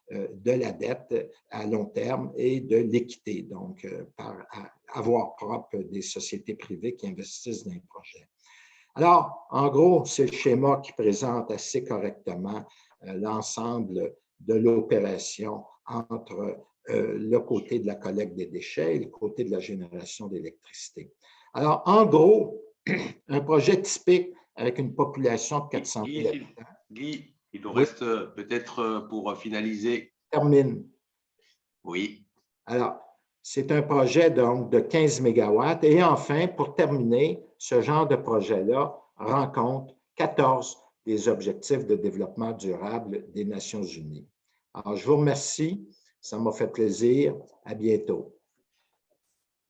de la dette à long terme et de l'équité, donc par avoir propre des sociétés privées qui investissent dans les projets. Alors, en gros, c'est le schéma qui présente assez correctement l'ensemble de l'opération entre le côté de la collecte des déchets et le côté de la génération d'électricité. Alors, en gros, un projet typique avec une population de 400 000 habitants. Guy, il nous reste peut-être pour finaliser. Termine. Oui. Alors, c'est un projet donc de 15 mégawatts. Et enfin, pour terminer, ce genre de projet-là rencontre 14 des objectifs de développement durable des Nations unies. Alors, je vous remercie. Ça m'a fait plaisir. À bientôt.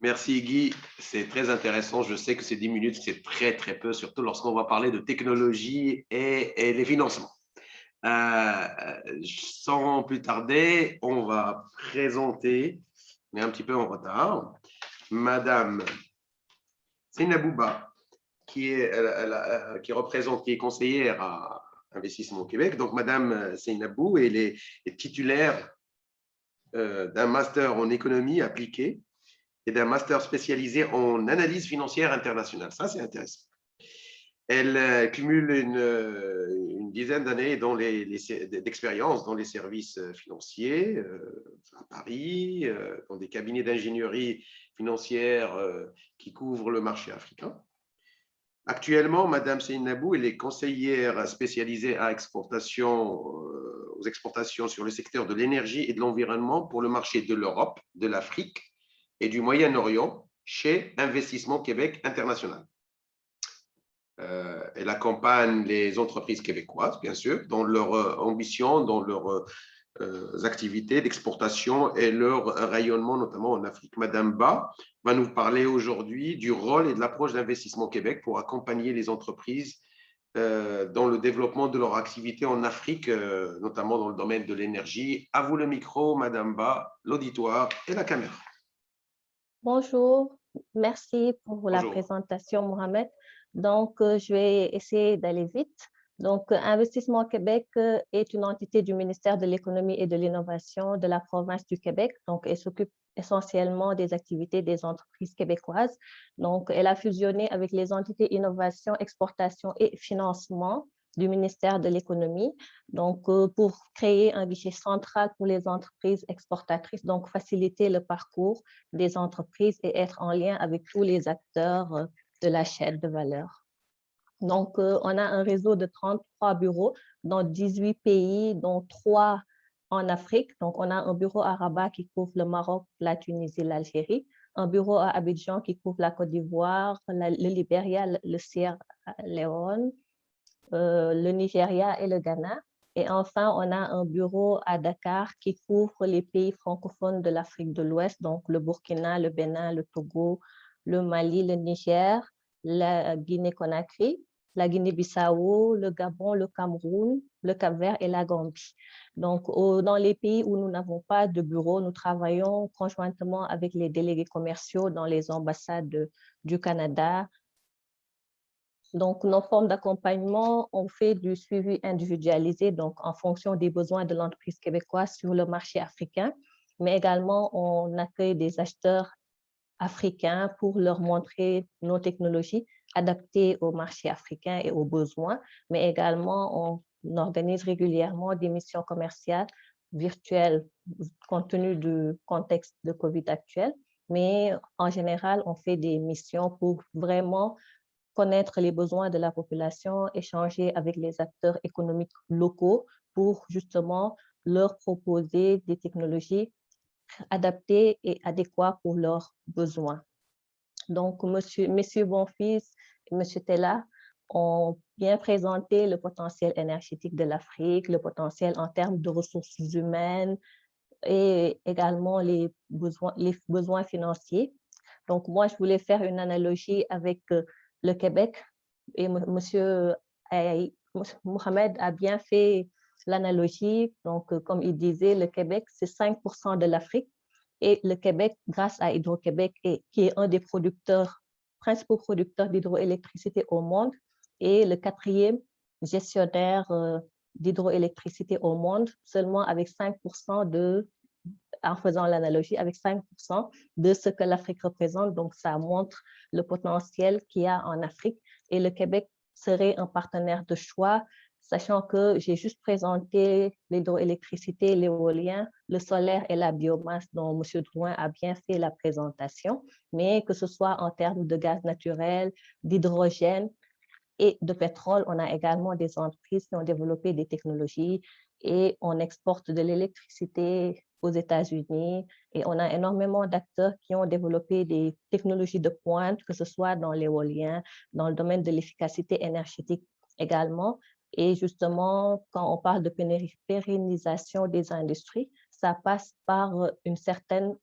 Merci Guy, c'est très intéressant. Je sais que ces 10 minutes, c'est très, très peu, surtout lorsqu'on va parler de technologie et les financements. Sans plus tarder, on va présenter, on est un petit peu en retard, Madame Seynabouba, qui est conseillère à Investissement au Québec. Donc, Madame Seynabou, elle est titulaire d'un master en économie appliquée et d'un master spécialisé en analyse financière internationale. Ça, c'est intéressant. Elle cumule une dizaine d'années d'expérience dans les services financiers à Paris, dans des cabinets d'ingénierie financière qui couvrent le marché africain. Actuellement, Madame Seynabou, elle est conseillère spécialisée aux exportations sur le secteur de l'énergie et de l'environnement pour le marché de l'Europe, de l'Afrique et du Moyen-Orient chez Investissement Québec International. Elle accompagne les entreprises québécoises, bien sûr, dans leur ambition, dans leurs activités d'exportation et leur rayonnement, notamment en Afrique. Madame Ba va nous parler aujourd'hui du rôle et de l'approche d'Investissement Québec pour accompagner les entreprises dans le développement de leur activité en Afrique, notamment dans le domaine de l'énergie. À vous le micro, Madame Ba, l'auditoire et la caméra. Bonjour, merci pour la Bonjour. présentation, Mohamed. Donc, je vais essayer d'aller vite. Donc, Investissement Québec est une entité du ministère de l'Économie et de l'Innovation de la province du Québec. Donc, elle s'occupe essentiellement des activités des entreprises québécoises. Donc, elle a fusionné avec les entités innovation, exportation et financement du ministère de l'Économie, donc pour créer un guichet central pour les entreprises exportatrices, donc faciliter le parcours des entreprises et être en lien avec tous les acteurs de la chaîne de valeur. Donc, on a un réseau de 33 bureaux dans 18 pays, dont 3 en Afrique. Donc, on a un bureau à Rabat qui couvre le Maroc, la Tunisie, l'Algérie, un bureau à Abidjan qui couvre la Côte d'Ivoire, le Libéria, le Sierra Leone, le Nigeria et le Ghana. Et enfin, on a un bureau à Dakar qui couvre les pays francophones de l'Afrique de l'Ouest, donc le Burkina, le Bénin, le Togo, le Mali, le Niger, la Guinée-Conakry, la Guinée-Bissau, le Gabon, le Cameroun, le Cap-Vert et la Gambie. Donc, dans les pays où nous n'avons pas de bureau, nous travaillons conjointement avec les délégués commerciaux dans les ambassades du Canada. Donc, nos formes d'accompagnement, on fait du suivi individualisé, donc en fonction des besoins de l'entreprise québécoise sur le marché africain, mais également on accueille des acheteurs africains pour leur montrer nos technologies adaptées au marché africain et aux besoins, mais également on organise régulièrement des missions commerciales virtuelles compte tenu du contexte de COVID actuel, mais en général, on fait des missions pour vraiment connaître les besoins de la population, échanger avec les acteurs économiques locaux pour justement leur proposer des technologies adaptées et adéquates pour leurs besoins. Donc, Messieurs Bonfils et M. Tella ont bien présenté le potentiel énergétique de l'Afrique, le potentiel en termes de ressources humaines et également les besoins financiers. Donc, moi, je voulais faire une analogie avec le Québec, et Monsieur Mohamed a bien fait l'analogie. Donc, comme il disait, le Québec, c'est 5% de l'Afrique, et le Québec, grâce à Hydro-Québec, qui est un des principaux producteurs d'hydroélectricité au monde, et le 4e gestionnaire d'hydroélectricité au monde, seulement avec 5% en faisant l'analogie, avec 5% de ce que l'Afrique représente. Donc, ça montre le potentiel qu'il y a en Afrique. Et le Québec serait un partenaire de choix, sachant que j'ai juste présenté l'hydroélectricité, l'éolien, le solaire et la biomasse dont M. Drouin a bien fait la présentation, mais que ce soit en termes de gaz naturel, d'hydrogène et de pétrole, on a également des entreprises qui ont développé des technologies et on exporte de l'électricité aux États-Unis, et on a énormément d'acteurs qui ont développé des technologies de pointe, que ce soit dans l'éolien, dans le domaine de l'efficacité énergétique également. Et justement, quand on parle de pérennisation des industries, ça passe par une certaine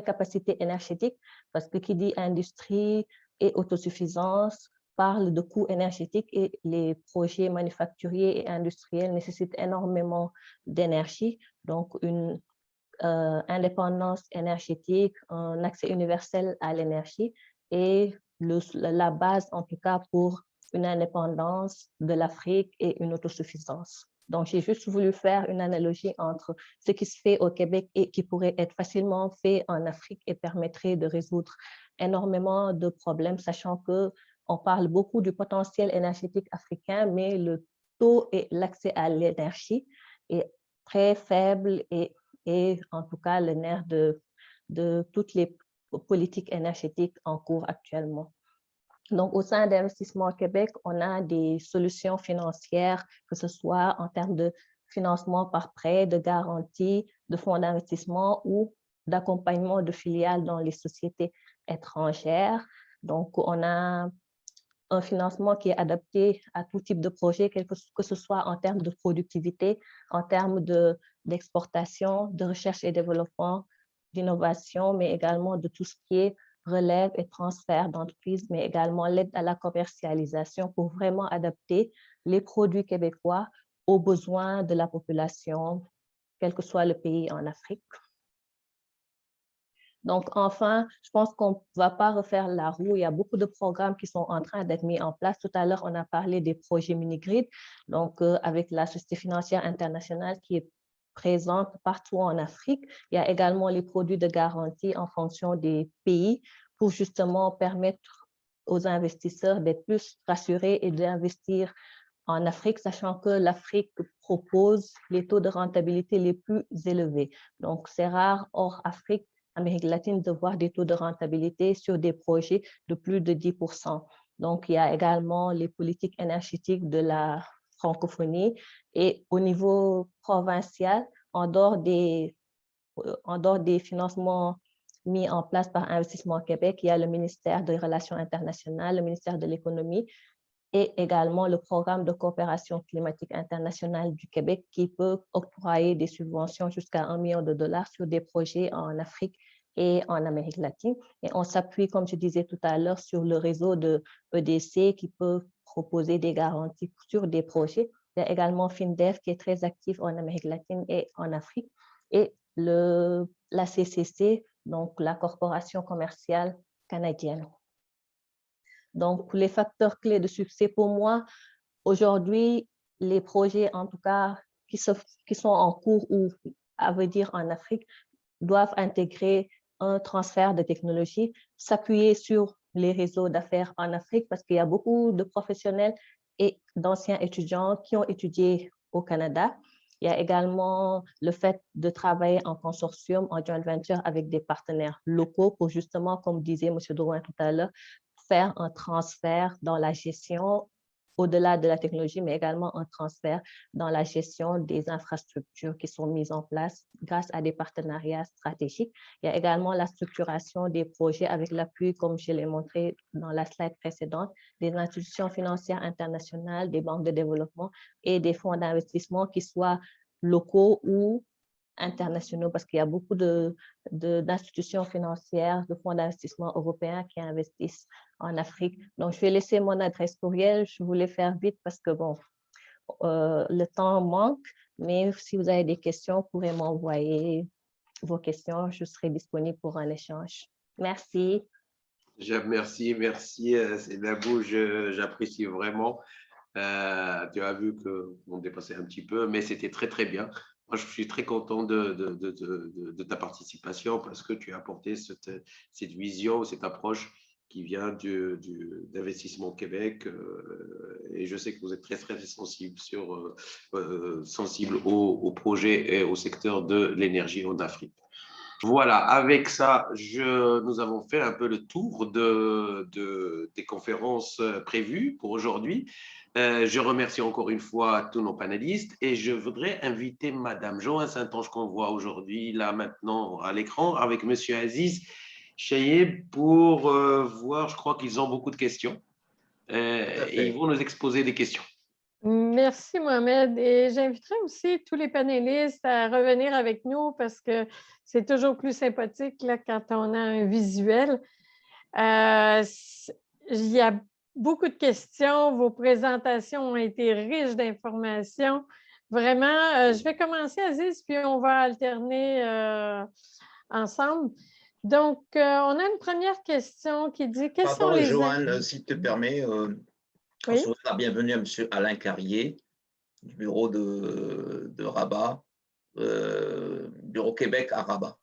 capacité énergétique, parce que qui dit industrie et autosuffisance parle de coûts énergétiques, et les projets manufacturiers et industriels nécessitent énormément d'énergie. Donc, une indépendance énergétique, un accès universel à l'énergie est la base, en tout cas, pour une indépendance de l'Afrique et une autosuffisance. Donc, j'ai juste voulu faire une analogie entre ce qui se fait au Québec et qui pourrait être facilement fait en Afrique et permettrait de résoudre énormément de problèmes, sachant que on parle beaucoup du potentiel énergétique africain, mais le taux et l'accès à l'énergie est très faible et en tout cas le nerf de toutes les politiques énergétiques en cours actuellement. Donc, au sein d'Investissement Québec, on a des solutions financières, que ce soit en termes de financement par prêt, de garantie, de fonds d'investissement ou d'accompagnement de filiales dans les sociétés étrangères. Donc, on a un financement qui est adapté à tout type de projet, que ce soit en termes de productivité, en termes d'exportation, de recherche et développement, d'innovation, mais également de tout ce qui est relève et transfert d'entreprise, mais également l'aide à la commercialisation pour vraiment adapter les produits québécois aux besoins de la population, quel que soit le pays en Afrique. Donc, enfin, je pense qu'on ne va pas refaire la roue. Il y a beaucoup de programmes qui sont en train d'être mis en place. Tout à l'heure, on a parlé des projets mini-grid, donc avec la Société financière internationale qui est présente partout en Afrique. Il y a également les produits de garantie en fonction des pays pour justement permettre aux investisseurs d'être plus rassurés et d'investir en Afrique, sachant que l'Afrique propose les taux de rentabilité les plus élevés. Donc, c'est rare hors Afrique, Amérique latine, de voir des taux de rentabilité sur des projets de plus de 10%. Donc, il y a également les politiques énergétiques de la francophonie et au niveau provincial, en dehors des financements mis en place par Investissement Québec, il y a le ministère des Relations internationales, le ministère de l'Économie et également le programme de coopération climatique internationale du Québec qui peut octroyer des subventions jusqu'à $1 million sur des projets en Afrique et en Amérique latine. Et on s'appuie, comme je disais tout à l'heure, sur le réseau de EDC qui peut proposer des garanties sur des projets. Il y a également FinDev qui est très actif en Amérique latine et en Afrique. Et la CCC, donc la Corporation commerciale canadienne. Donc, les facteurs clés de succès pour moi, aujourd'hui, les projets, en tout cas, qui sont en cours ou, à vrai dire, en Afrique, doivent intégrer un transfert de technologie, s'appuyer sur les réseaux d'affaires en Afrique parce qu'il y a beaucoup de professionnels et d'anciens étudiants qui ont étudié au Canada. Il y a également le fait de travailler en consortium, en joint venture avec des partenaires locaux pour justement, comme disait M. Drouin tout à l'heure, faire un transfert dans la gestion au-delà de la technologie, mais également un transfert dans la gestion des infrastructures qui sont mises en place grâce à des partenariats stratégiques. Il y a également la structuration des projets avec l'appui, comme je l'ai montré dans la slide précédente, des institutions financières internationales, des banques de développement et des fonds d'investissement qui soient locaux ou internationaux parce qu'il y a beaucoup d'institutions financières, de fonds d'investissement européens qui investissent en Afrique. Donc, je vais laisser mon adresse courriel. Je voulais faire vite parce que, bon, le temps manque, mais si vous avez des questions, vous pourrez m'envoyer vos questions. Je serai disponible pour un échange. Merci. Merci, c'est bien beau, j'apprécie vraiment. Tu as vu qu'on dépassait un petit peu, mais c'était très, très bien. Moi, je suis très content de ta participation parce que tu as apporté cette vision, cette approche qui vient d'Investissement Québec. Et je sais que vous êtes très, très sensible au projet et au secteur de l'énergie en Afrique. Voilà, avec ça, nous avons fait un peu le tour des conférences prévues pour aujourd'hui. Je remercie encore une fois tous nos panélistes et je voudrais inviter Madame Joanne Saint-Onge qu'on voit aujourd'hui, là maintenant à l'écran, avec Monsieur Aziz Chayeb pour voir, je crois qu'ils ont beaucoup de questions et ils vont nous exposer des questions. Merci Mohamed et j'inviterai aussi tous les panélistes à revenir avec nous parce que c'est toujours plus sympathique là, quand on a un visuel. Il y a beaucoup de questions, vos présentations ont été riches d'informations. Vraiment, je vais commencer Aziz puis on va alterner ensemble. Donc, on a une première question qui dit quels sont les… Joanne, si tu te permets, oui? on souhaite la bienvenue à M. Alain Carrier, du bureau de Rabat, bureau Québec à Rabat.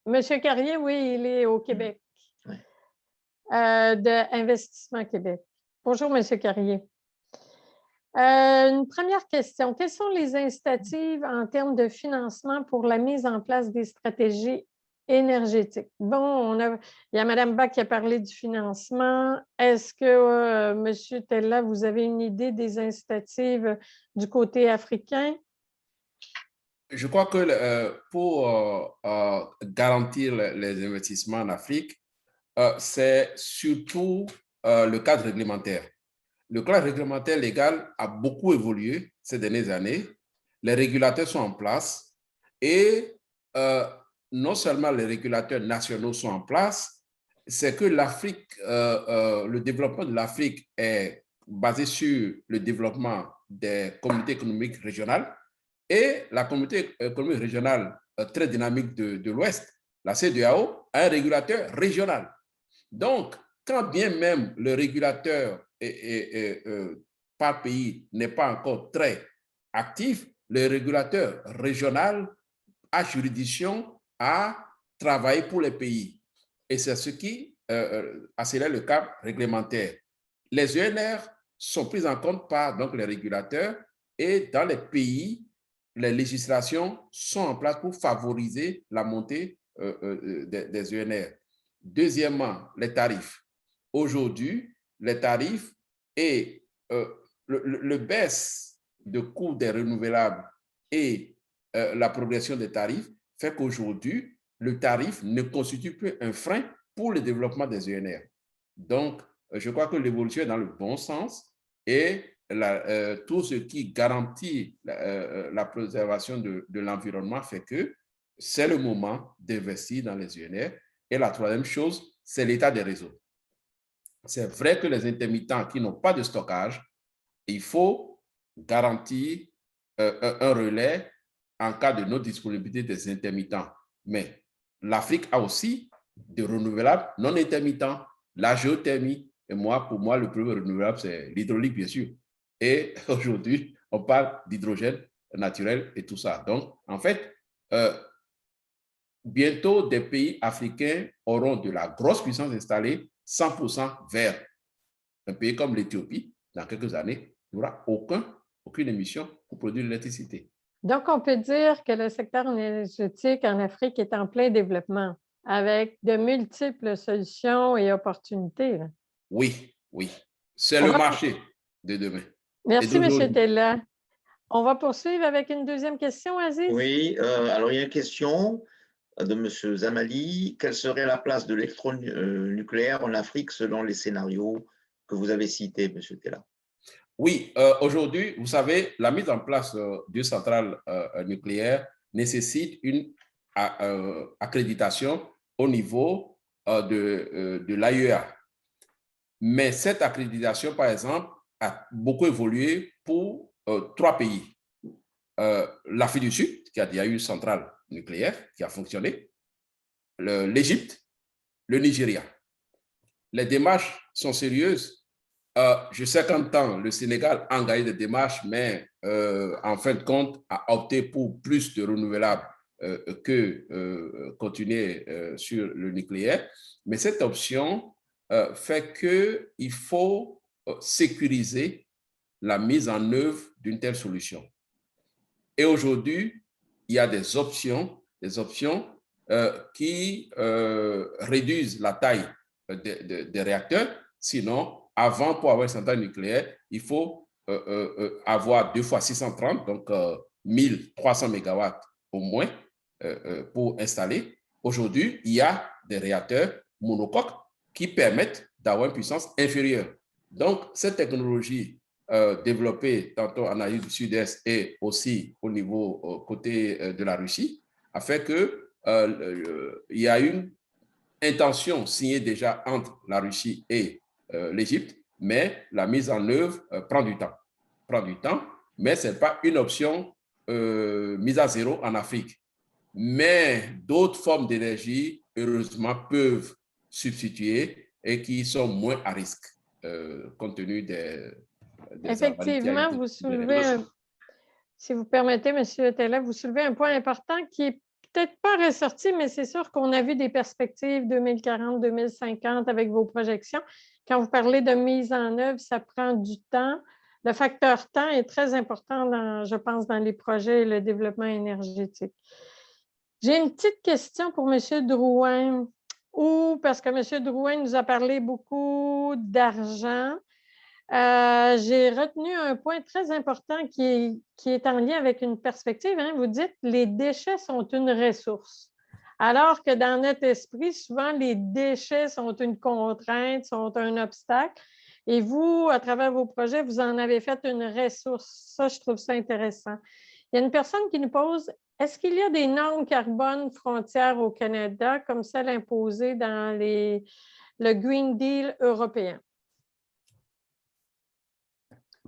Monsieur Carrier, oui, il est au Québec. Ouais. d'Investissement Québec. Bonjour, M. Carrier. Une première question. Quelles sont les incitatives en termes de financement pour la mise en place des stratégies énergétiques? Bon, il y a Mme Bach qui a parlé du financement. Est-ce que, M. Tella, vous avez une idée des incitatives du côté africain? Je crois que pour garantir les investissements en Afrique, c'est surtout le cadre réglementaire. Le cadre réglementaire légal a beaucoup évolué ces dernières années. Les régulateurs sont en place et non seulement les régulateurs nationaux sont en place, c'est que l'Afrique, le développement de l'Afrique est basé sur le développement des communautés économiques régionales et la communauté économique régionale très dynamique de l'Ouest, la CEDEAO, a un régulateur régional. Donc, quand bien même le régulateur par pays n'est pas encore très actif, le régulateur régional a juridiction à travailler pour les pays. Et c'est ce qui accélère le cadre réglementaire. Les ENR sont pris en compte par donc, les régulateurs et dans les pays, les législations sont en place pour favoriser la montée des ENR. Deuxièmement, les tarifs. Aujourd'hui, les tarifs et le baisse de coût des renouvelables et la progression des tarifs fait qu'aujourd'hui, le tarif ne constitue plus un frein pour le développement des ENR. Donc, je crois que l'évolution est dans le bon sens et tout ce qui garantit la préservation de l'environnement fait que c'est le moment d'investir dans les ENR. Et la troisième chose, c'est l'état des réseaux. C'est vrai que les intermittents qui n'ont pas de stockage, il faut garantir un relais en cas de non-disponibilité des intermittents. Mais l'Afrique a aussi des renouvelables non intermittents, la géothermie. Et pour moi, le premier renouvelable, c'est l'hydraulique, bien sûr. Et aujourd'hui, on parle d'hydrogène naturel et tout ça. Donc, en fait, bientôt, des pays africains auront de la grosse puissance installée 100% vert. Un pays comme l'Éthiopie, dans quelques années, n'aura aucune émission pour produire de l'électricité. Donc, on peut dire que le secteur énergétique en Afrique est en plein développement, avec de multiples solutions et opportunités. Là. Oui. C'est le marché de demain. Merci, M. Tella. On va poursuivre avec une deuxième question, Aziz. Oui, alors il y a une question de M. Zamali. Quelle serait la place de l'électronucléaire en Afrique selon les scénarios que vous avez cités, M. Tella? Oui, aujourd'hui, vous savez, la mise en place d'une centrale nucléaire nécessite une accréditation au niveau de l'AIEA. Mais cette accréditation, par exemple, a beaucoup évolué pour 3 pays. L'Afrique du Sud, qui a déjà eu une centrale nucléaire qui a fonctionné, l'Égypte, le Nigeria. Les démarches sont sérieuses. Je sais qu'en temps, le Sénégal a engagé des démarches, mais en fin de compte, a opté pour plus de renouvelables que continuer sur le nucléaire. Mais cette option fait qu'il faut sécuriser la mise en œuvre d'une telle solution. Et aujourd'hui, il y a des options qui réduisent la taille des réacteurs. Sinon, pour avoir une centrale nucléaire, il faut avoir 2 fois 630, donc 1300 MW au moins pour installer. Aujourd'hui, il y a des réacteurs monocoques qui permettent d'avoir une puissance inférieure. Donc, cette technologie développée tantôt en Asie du Sud-Est et aussi au niveau côté de la Russie a fait qu'il y a une intention signée déjà entre la Russie et l'Égypte, mais la mise en œuvre prend du temps, mais ce n'est pas une option mise à zéro en Afrique. Mais d'autres formes d'énergie, heureusement, peuvent substituer et qui sont moins à risque, compte tenu des Effectivement, vous soulevez, si vous permettez, M. Tella, vous soulevez un point important qui est peut-être pas ressorti, mais c'est sûr qu'on a vu des perspectives 2040, 2050 avec vos projections. Quand vous parlez de mise en œuvre, ça prend du temps. Le facteur temps est très important, je pense, dans les projets et le développement énergétique. J'ai une petite question pour M. Drouin, parce que M. Drouin nous a parlé beaucoup d'argent. J'ai retenu un point très important qui est en lien avec une perspective. Hein. Vous dites que les déchets sont une ressource. Alors que dans notre esprit, souvent, les déchets sont une contrainte, sont un obstacle. Et vous, à travers vos projets, vous en avez fait une ressource. Ça, je trouve ça intéressant. Il y a une personne qui nous pose, est-ce qu'il y a des normes carbone frontières au Canada comme celles imposées dans le Green Deal européen?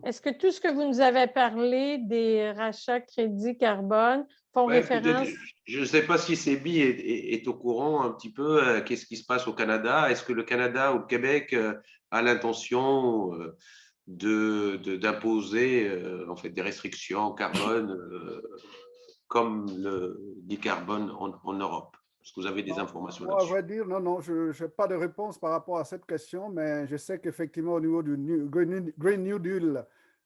Est-ce que tout ce que vous nous avez parlé des rachats crédits carbone font référence? Je ne sais pas si Sébi est au courant un petit peu. Qu'est-ce qui se passe au Canada? Est-ce que le Canada ou le Québec a l'intention d'imposer en fait, des restrictions carbone comme le dit carbone en Europe? Est-ce que vous avez des informations là-dessus? À vrai dire, non, je n'ai pas de réponse par rapport à cette question, mais je sais qu'effectivement, au niveau du Green New Deal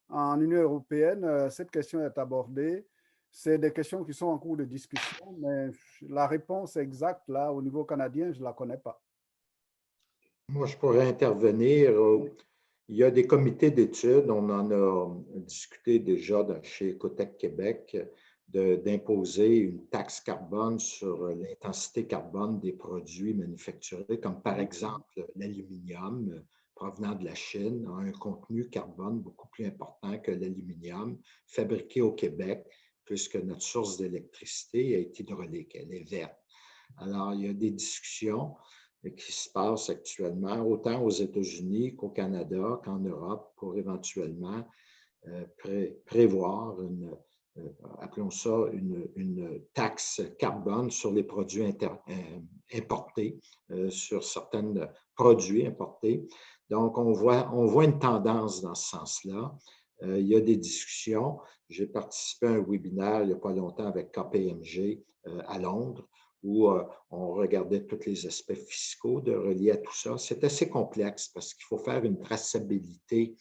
en Union européenne, cette question est abordée. C'est des questions qui sont en cours de discussion, mais la réponse exacte, là, au niveau canadien, je ne la connais pas. Moi, je pourrais intervenir. Il y a des comités d'études, on en a discuté déjà chez Ecotech Québec, d'imposer une taxe carbone sur l'intensité carbone des produits manufacturés, comme par exemple l'aluminium provenant de la Chine, a un contenu carbone beaucoup plus important que l'aluminium fabriqué au Québec, puisque notre source d'électricité est hydraulique, elle est verte. Alors, il y a des discussions qui se passent actuellement, autant aux États-Unis qu'au Canada, qu'en Europe, pour éventuellement prévoir appelons ça une taxe carbone sur les produits importés, sur certains produits importés. Donc, on voit une tendance dans ce sens-là. Il y a des discussions. J'ai participé à un webinaire il n'y a pas longtemps avec KPMG à Londres, où on regardait tous les aspects fiscaux reliés à tout ça. C'est assez complexe parce qu'il faut faire une traçabilité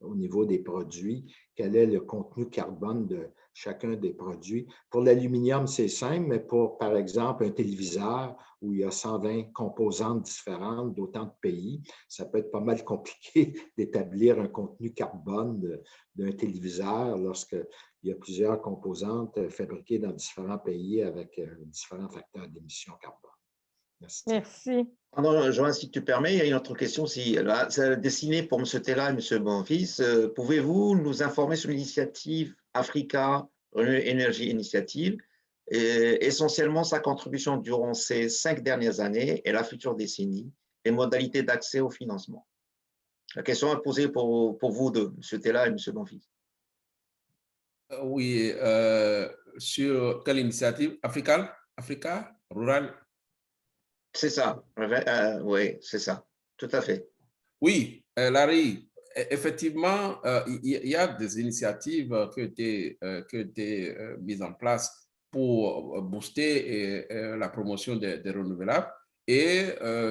au niveau des produits. Quel est le contenu carbone de chacun des produits? Pour l'aluminium, c'est simple, mais pour, par exemple, un téléviseur où il y a 120 composantes différentes d'autant de pays, ça peut être pas mal compliqué d'établir un contenu carbone d'un téléviseur lorsqu'il y a plusieurs composantes fabriquées dans différents pays avec différents facteurs d'émission carbone. Merci. Merci. Joanne, si tu permets, il y a une autre question aussi. C'est destiné pour M. Tella et M. Bonfils. Pouvez-vous nous informer sur l'initiative Africa Energy Initiative, et essentiellement sa contribution durant ces 5 dernières années et la future décennie, et modalités d'accès au financement? La question est posée pour vous deux, M. Tella et M. Bonfils. Oui, sur quelle initiative? Africa Rural? C'est ça, oui, c'est ça, tout à fait. Oui, Larry, effectivement, il y a des initiatives qui ont été mises en place pour booster la promotion des renouvelables, et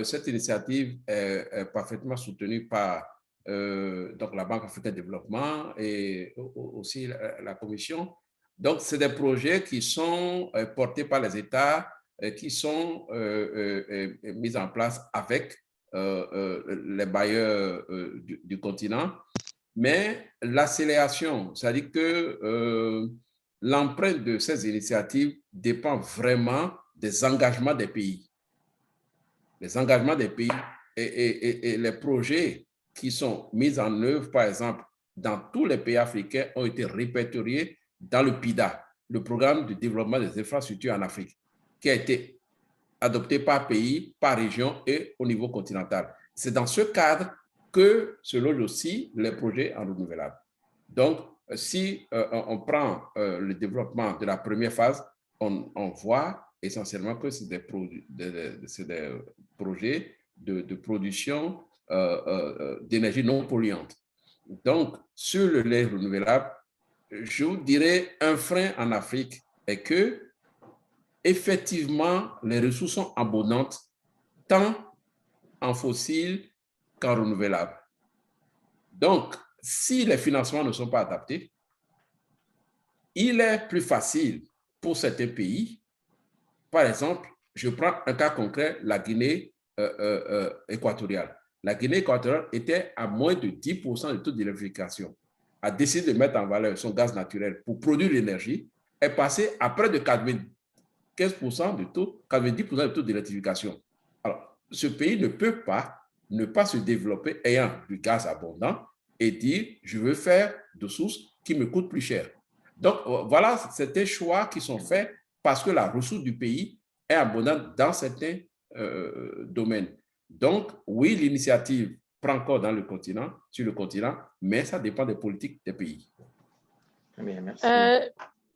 cette initiative est parfaitement soutenue par donc la Banque africaine de développement et aussi la Commission. Donc, c'est des projets qui sont portés par les États, qui sont mis en place avec les bailleurs du continent. Mais l'accélération, c'est-à-dire que l'empreinte de ces initiatives dépend vraiment des engagements des pays. Les engagements des pays et les projets qui sont mis en œuvre, par exemple, dans tous les pays africains, ont été répertoriés dans le PIDA, le programme de développement des infrastructures en Afrique, qui a été adopté par pays, par région et au niveau continental. C'est dans ce cadre que se logent aussi les projets en renouvelable. Donc, si on prend le développement de la première phase, on voit essentiellement que c'est des projets de production d'énergie non polluante. Donc, sur le lait renouvelable, je vous dirais un frein en Afrique est que effectivement, les ressources sont abondantes, tant en fossiles qu'en renouvelables. Donc, si les financements ne sont pas adaptés, il est plus facile pour certains pays. Par exemple, je prends un cas concret, la Guinée équatoriale. La Guinée équatoriale était à moins de 10% de taux d'électrification, a décidé de mettre en valeur son gaz naturel pour produire l'énergie, est passée à près de 95% de taux, 90% de taux d'électrification. Alors, ce pays ne peut pas ne pas se développer ayant du gaz abondant et dire, je veux faire de sources qui me coûtent plus cher. Donc, voilà, c'est des choix qui sont faits parce que la ressource du pays est abondante dans certains domaines. Donc, oui, l'initiative prend corps dans le continent, sur le continent, mais ça dépend des politiques des pays. Très bien, merci.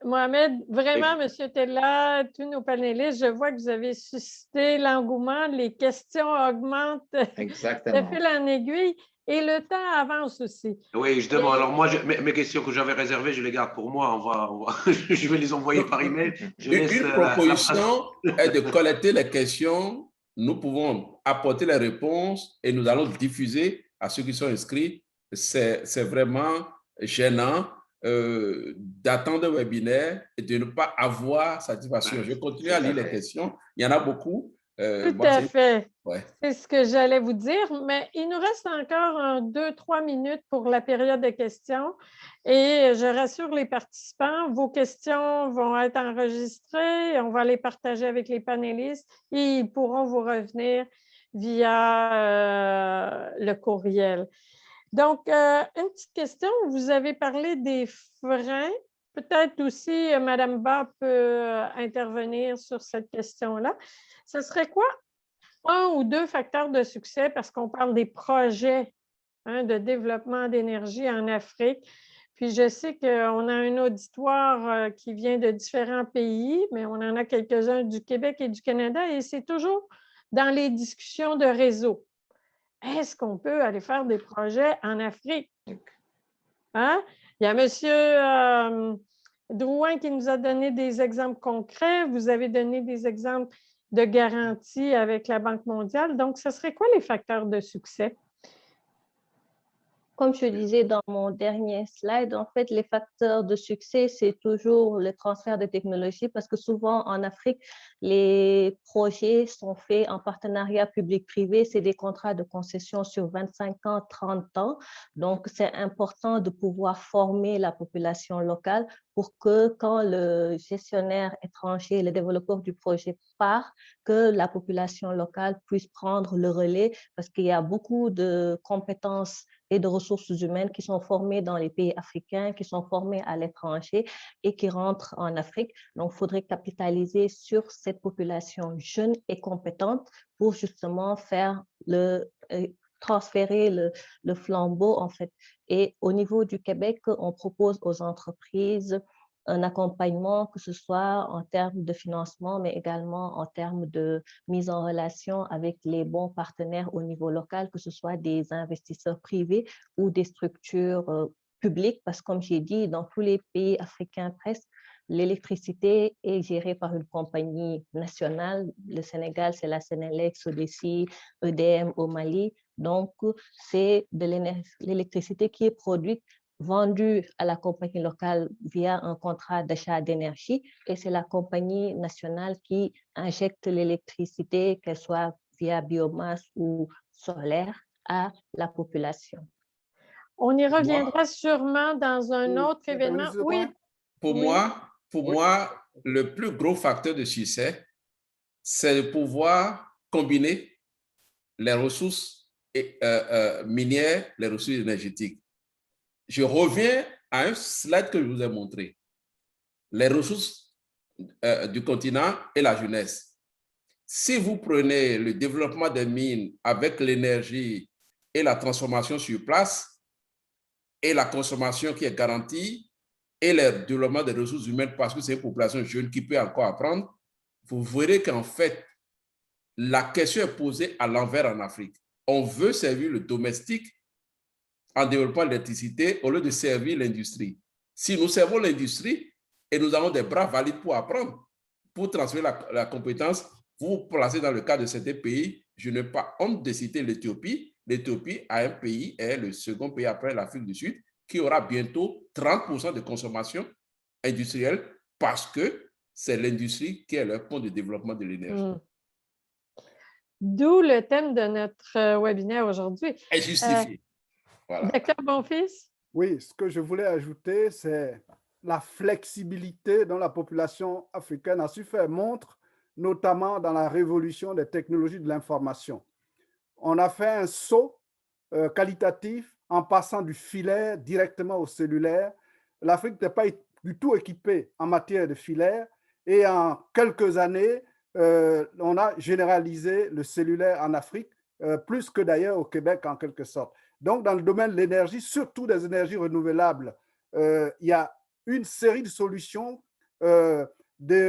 Mohamed, vraiment, M. Tella, tous nos panélistes, je vois que vous avez suscité l'engouement, les questions augmentent Exactement. de fil en aiguille et le temps avance aussi. Oui, je demande. Alors, moi, mes questions que j'avais réservées, je les garde pour moi. Je vais les envoyer par email. Une proposition est de collecter les questions. Nous pouvons apporter les réponses et nous allons diffuser à ceux qui sont inscrits. C'est vraiment gênant d'attendre un webinaire et de ne pas avoir satisfaction. Je continue à lire les questions. Il y en a beaucoup. Tout à fait. Ouais. C'est ce que j'allais vous dire, mais il nous reste encore 2-3 minutes pour la période de questions. Et je rassure les participants, vos questions vont être enregistrées, on va les partager avec les panélistes et ils pourront vous revenir via le courriel. Donc, une petite question, vous avez parlé des freins. Peut-être aussi, Mme Ba peut intervenir sur cette question-là. Ce serait quoi? 1 ou 2 facteurs de succès, parce qu'on parle des projets de développement d'énergie en Afrique. Puis je sais qu'on a un auditoire qui vient de différents pays, mais on en a quelques-uns du Québec et du Canada, et c'est toujours dans les discussions de réseau. Est-ce qu'on peut aller faire des projets en Afrique? Hein? Il y a M. Drouin qui nous a donné des exemples concrets. Vous avez donné des exemples de garantie avec la Banque mondiale. Donc, ce serait quoi les facteurs de succès? Comme je disais dans mon dernier slide, en fait, les facteurs de succès, c'est toujours le transfert de technologies parce que souvent en Afrique, les projets sont faits en partenariat public-privé. C'est des contrats de concession sur 25 ans, 30 ans. Donc, c'est important de pouvoir former la population locale pour que quand le gestionnaire étranger, le développeur du projet part, que la population locale puisse prendre le relais parce qu'il y a beaucoup de compétences et de ressources humaines qui sont formées dans les pays africains, qui sont formées à l'étranger et qui rentrent en Afrique. Donc, il faudrait capitaliser sur cette population jeune et compétente pour justement faire transférer le flambeau, en fait. Et au niveau du Québec, on propose aux entreprises un accompagnement, que ce soit en termes de financement, mais également en termes de mise en relation avec les bons partenaires au niveau local, que ce soit des investisseurs privés ou des structures publiques, parce que comme j'ai dit, dans tous les pays africains presque, l'électricité est gérée par une compagnie nationale. Le Sénégal, c'est la Sénélec, Sodeci, EDM au Mali. Donc, c'est de l'électricité qui est produite, vendue à la compagnie locale via un contrat d'achat d'énergie et c'est la compagnie nationale qui injecte l'électricité, qu'elle soit via biomasse ou solaire, à la population. On y reviendra sûrement dans un autre événement. Oui. Pour moi, le plus gros facteur de succès, c'est de pouvoir combiner les ressources minières, les ressources énergétiques. Je reviens à un slide que je vous ai montré. Les ressources du continent et la jeunesse. Si vous prenez le développement des mines avec l'énergie et la transformation sur place et la consommation qui est garantie et le développement des ressources humaines parce que c'est une population jeune qui peut encore apprendre, vous verrez qu'en fait, la question est posée à l'envers en Afrique. On veut servir le domestique en développant l'électricité au lieu de servir l'industrie. Si nous servons l'industrie et nous avons des bras valides pour apprendre, pour transférer la compétence, vous vous placez dans le cas de certains pays. Je n'ai pas honte de citer l'Éthiopie. L'Éthiopie est le second pays après l'Afrique du Sud qui aura bientôt 30% de consommation industrielle parce que c'est l'industrie qui est leur point de développement de l'énergie. D'où le thème de notre webinaire aujourd'hui. Est justifié. Voilà. Docteur Bonfils? Oui, ce que je voulais ajouter, c'est la flexibilité dont la population africaine a su faire montre, notamment dans la révolution des technologies de l'information. On a fait un saut qualitatif en passant du filaire directement au cellulaire. L'Afrique n'était pas du tout équipée en matière de filaire et en quelques années, on a généralisé le cellulaire en Afrique, plus que d'ailleurs au Québec en quelque sorte. Donc, dans le domaine de l'énergie, surtout des énergies renouvelables, il y a une série de solutions de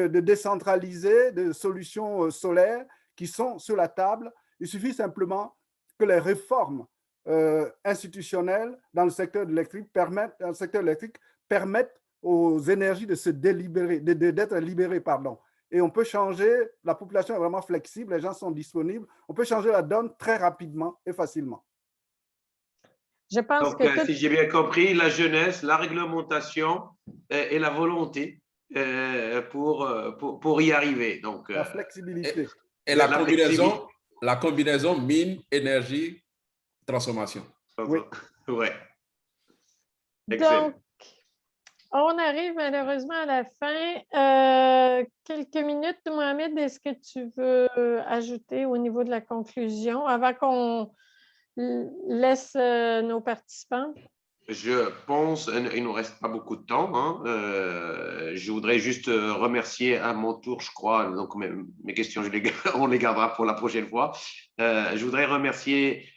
décentralisées, de solutions solaires qui sont sur la table. Il suffit simplement que les réformes institutionnelles dans le secteur électrique permettent aux énergies de se délibérer, d'être libérées, pardon. Et on peut changer, la population est vraiment flexible, les gens sont disponibles, on peut changer la donne très rapidement et facilement. Je pense Donc, que si j'ai bien compris, la jeunesse, la réglementation et la volonté pour y arriver. Donc, la flexibilité. Et la combinaison mine, énergie, transformation. Oui. Ouais. Excellent. Donc, on arrive malheureusement à la fin. Quelques minutes, Mohamed, est-ce que tu veux ajouter au niveau de la conclusion avant qu'on laisse nos participants? Je pense, il ne nous reste pas beaucoup de temps. Hein. Je voudrais juste remercier à mon tour, je crois, donc mes questions, on les gardera pour la prochaine fois. Je voudrais remercier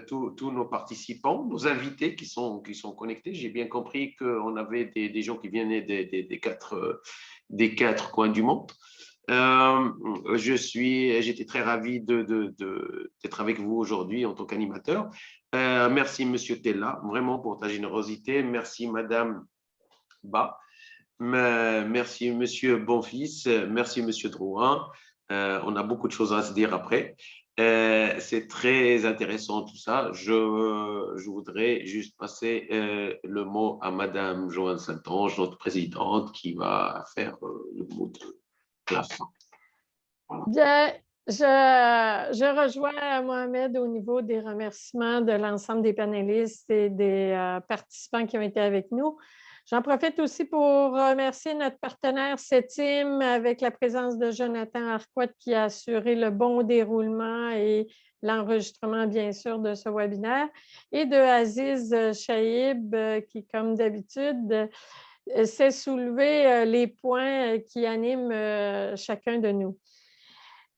tous nos participants, nos invités qui sont connectés. J'ai bien compris qu'on avait des gens qui venaient des quatre coins du monde. J'étais très ravi d'être avec vous aujourd'hui en tant qu'animateur. Merci, Monsieur Tella, vraiment pour ta générosité. Merci, Madame Ba. Merci, Monsieur Bonfils. Merci, Monsieur Drouin. On a beaucoup de choses à se dire après. C'est très intéressant tout ça. Je voudrais juste passer le mot à Madame Joanne Saint-Onge, notre présidente, qui va faire le mot de la fin. Voilà. Bien, je rejoins Mohamed au niveau des remerciements de l'ensemble des panélistes et des participants qui ont été avec nous. J'en profite aussi pour remercier notre partenaire CETIM avec la présence de Jonathan Arquette qui a assuré le bon déroulement et l'enregistrement, bien sûr, de ce webinaire, et de Aziz Chaïb qui, comme d'habitude, s'est soulevé les points qui animent chacun de nous.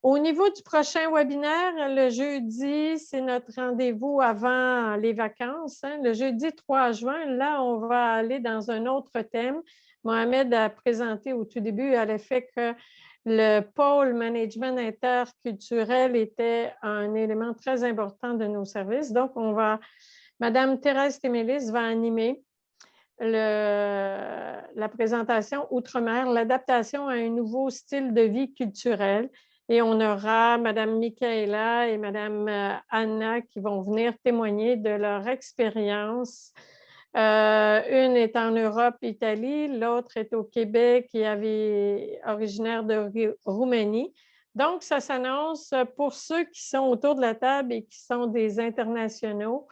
Au niveau du prochain webinaire, le jeudi, c'est notre rendez-vous avant les vacances. Hein. Le jeudi 3 juin, là, on va aller dans un autre thème. Mohamed a présenté au tout début à l'effet que le pôle management interculturel était un élément très important de nos services. Donc, Madame Thérèse Témélis va animer la présentation Outre-mer, l'adaptation à un nouveau style de vie culturel. Et on aura Mme Michaela et Mme Anna qui vont venir témoigner de leur expérience. Une est en Europe, Italie, l'autre est au Québec et originaire de Roumanie. Donc, ça s'annonce pour ceux qui sont autour de la table et qui sont des internationaux.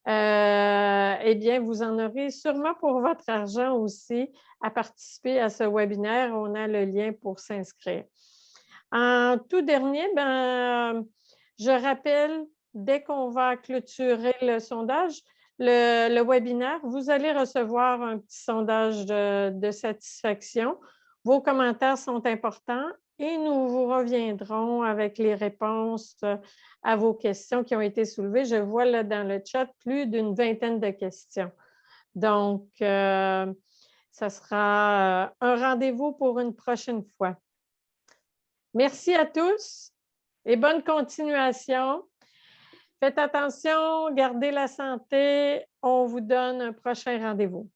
Eh bien, vous en aurez sûrement pour votre argent aussi à participer à ce webinaire. On a le lien pour s'inscrire. En tout dernier, je rappelle, dès qu'on va clôturer le sondage, le webinaire, vous allez recevoir un petit sondage de satisfaction. Vos commentaires sont importants et nous vous reviendrons avec les réponses à vos questions qui ont été soulevées. Je vois là dans le chat plus d'une vingtaine de questions. Donc, ça sera un rendez-vous pour une prochaine fois. Merci à tous et bonne continuation. Faites attention, gardez la santé. On vous donne un prochain rendez-vous.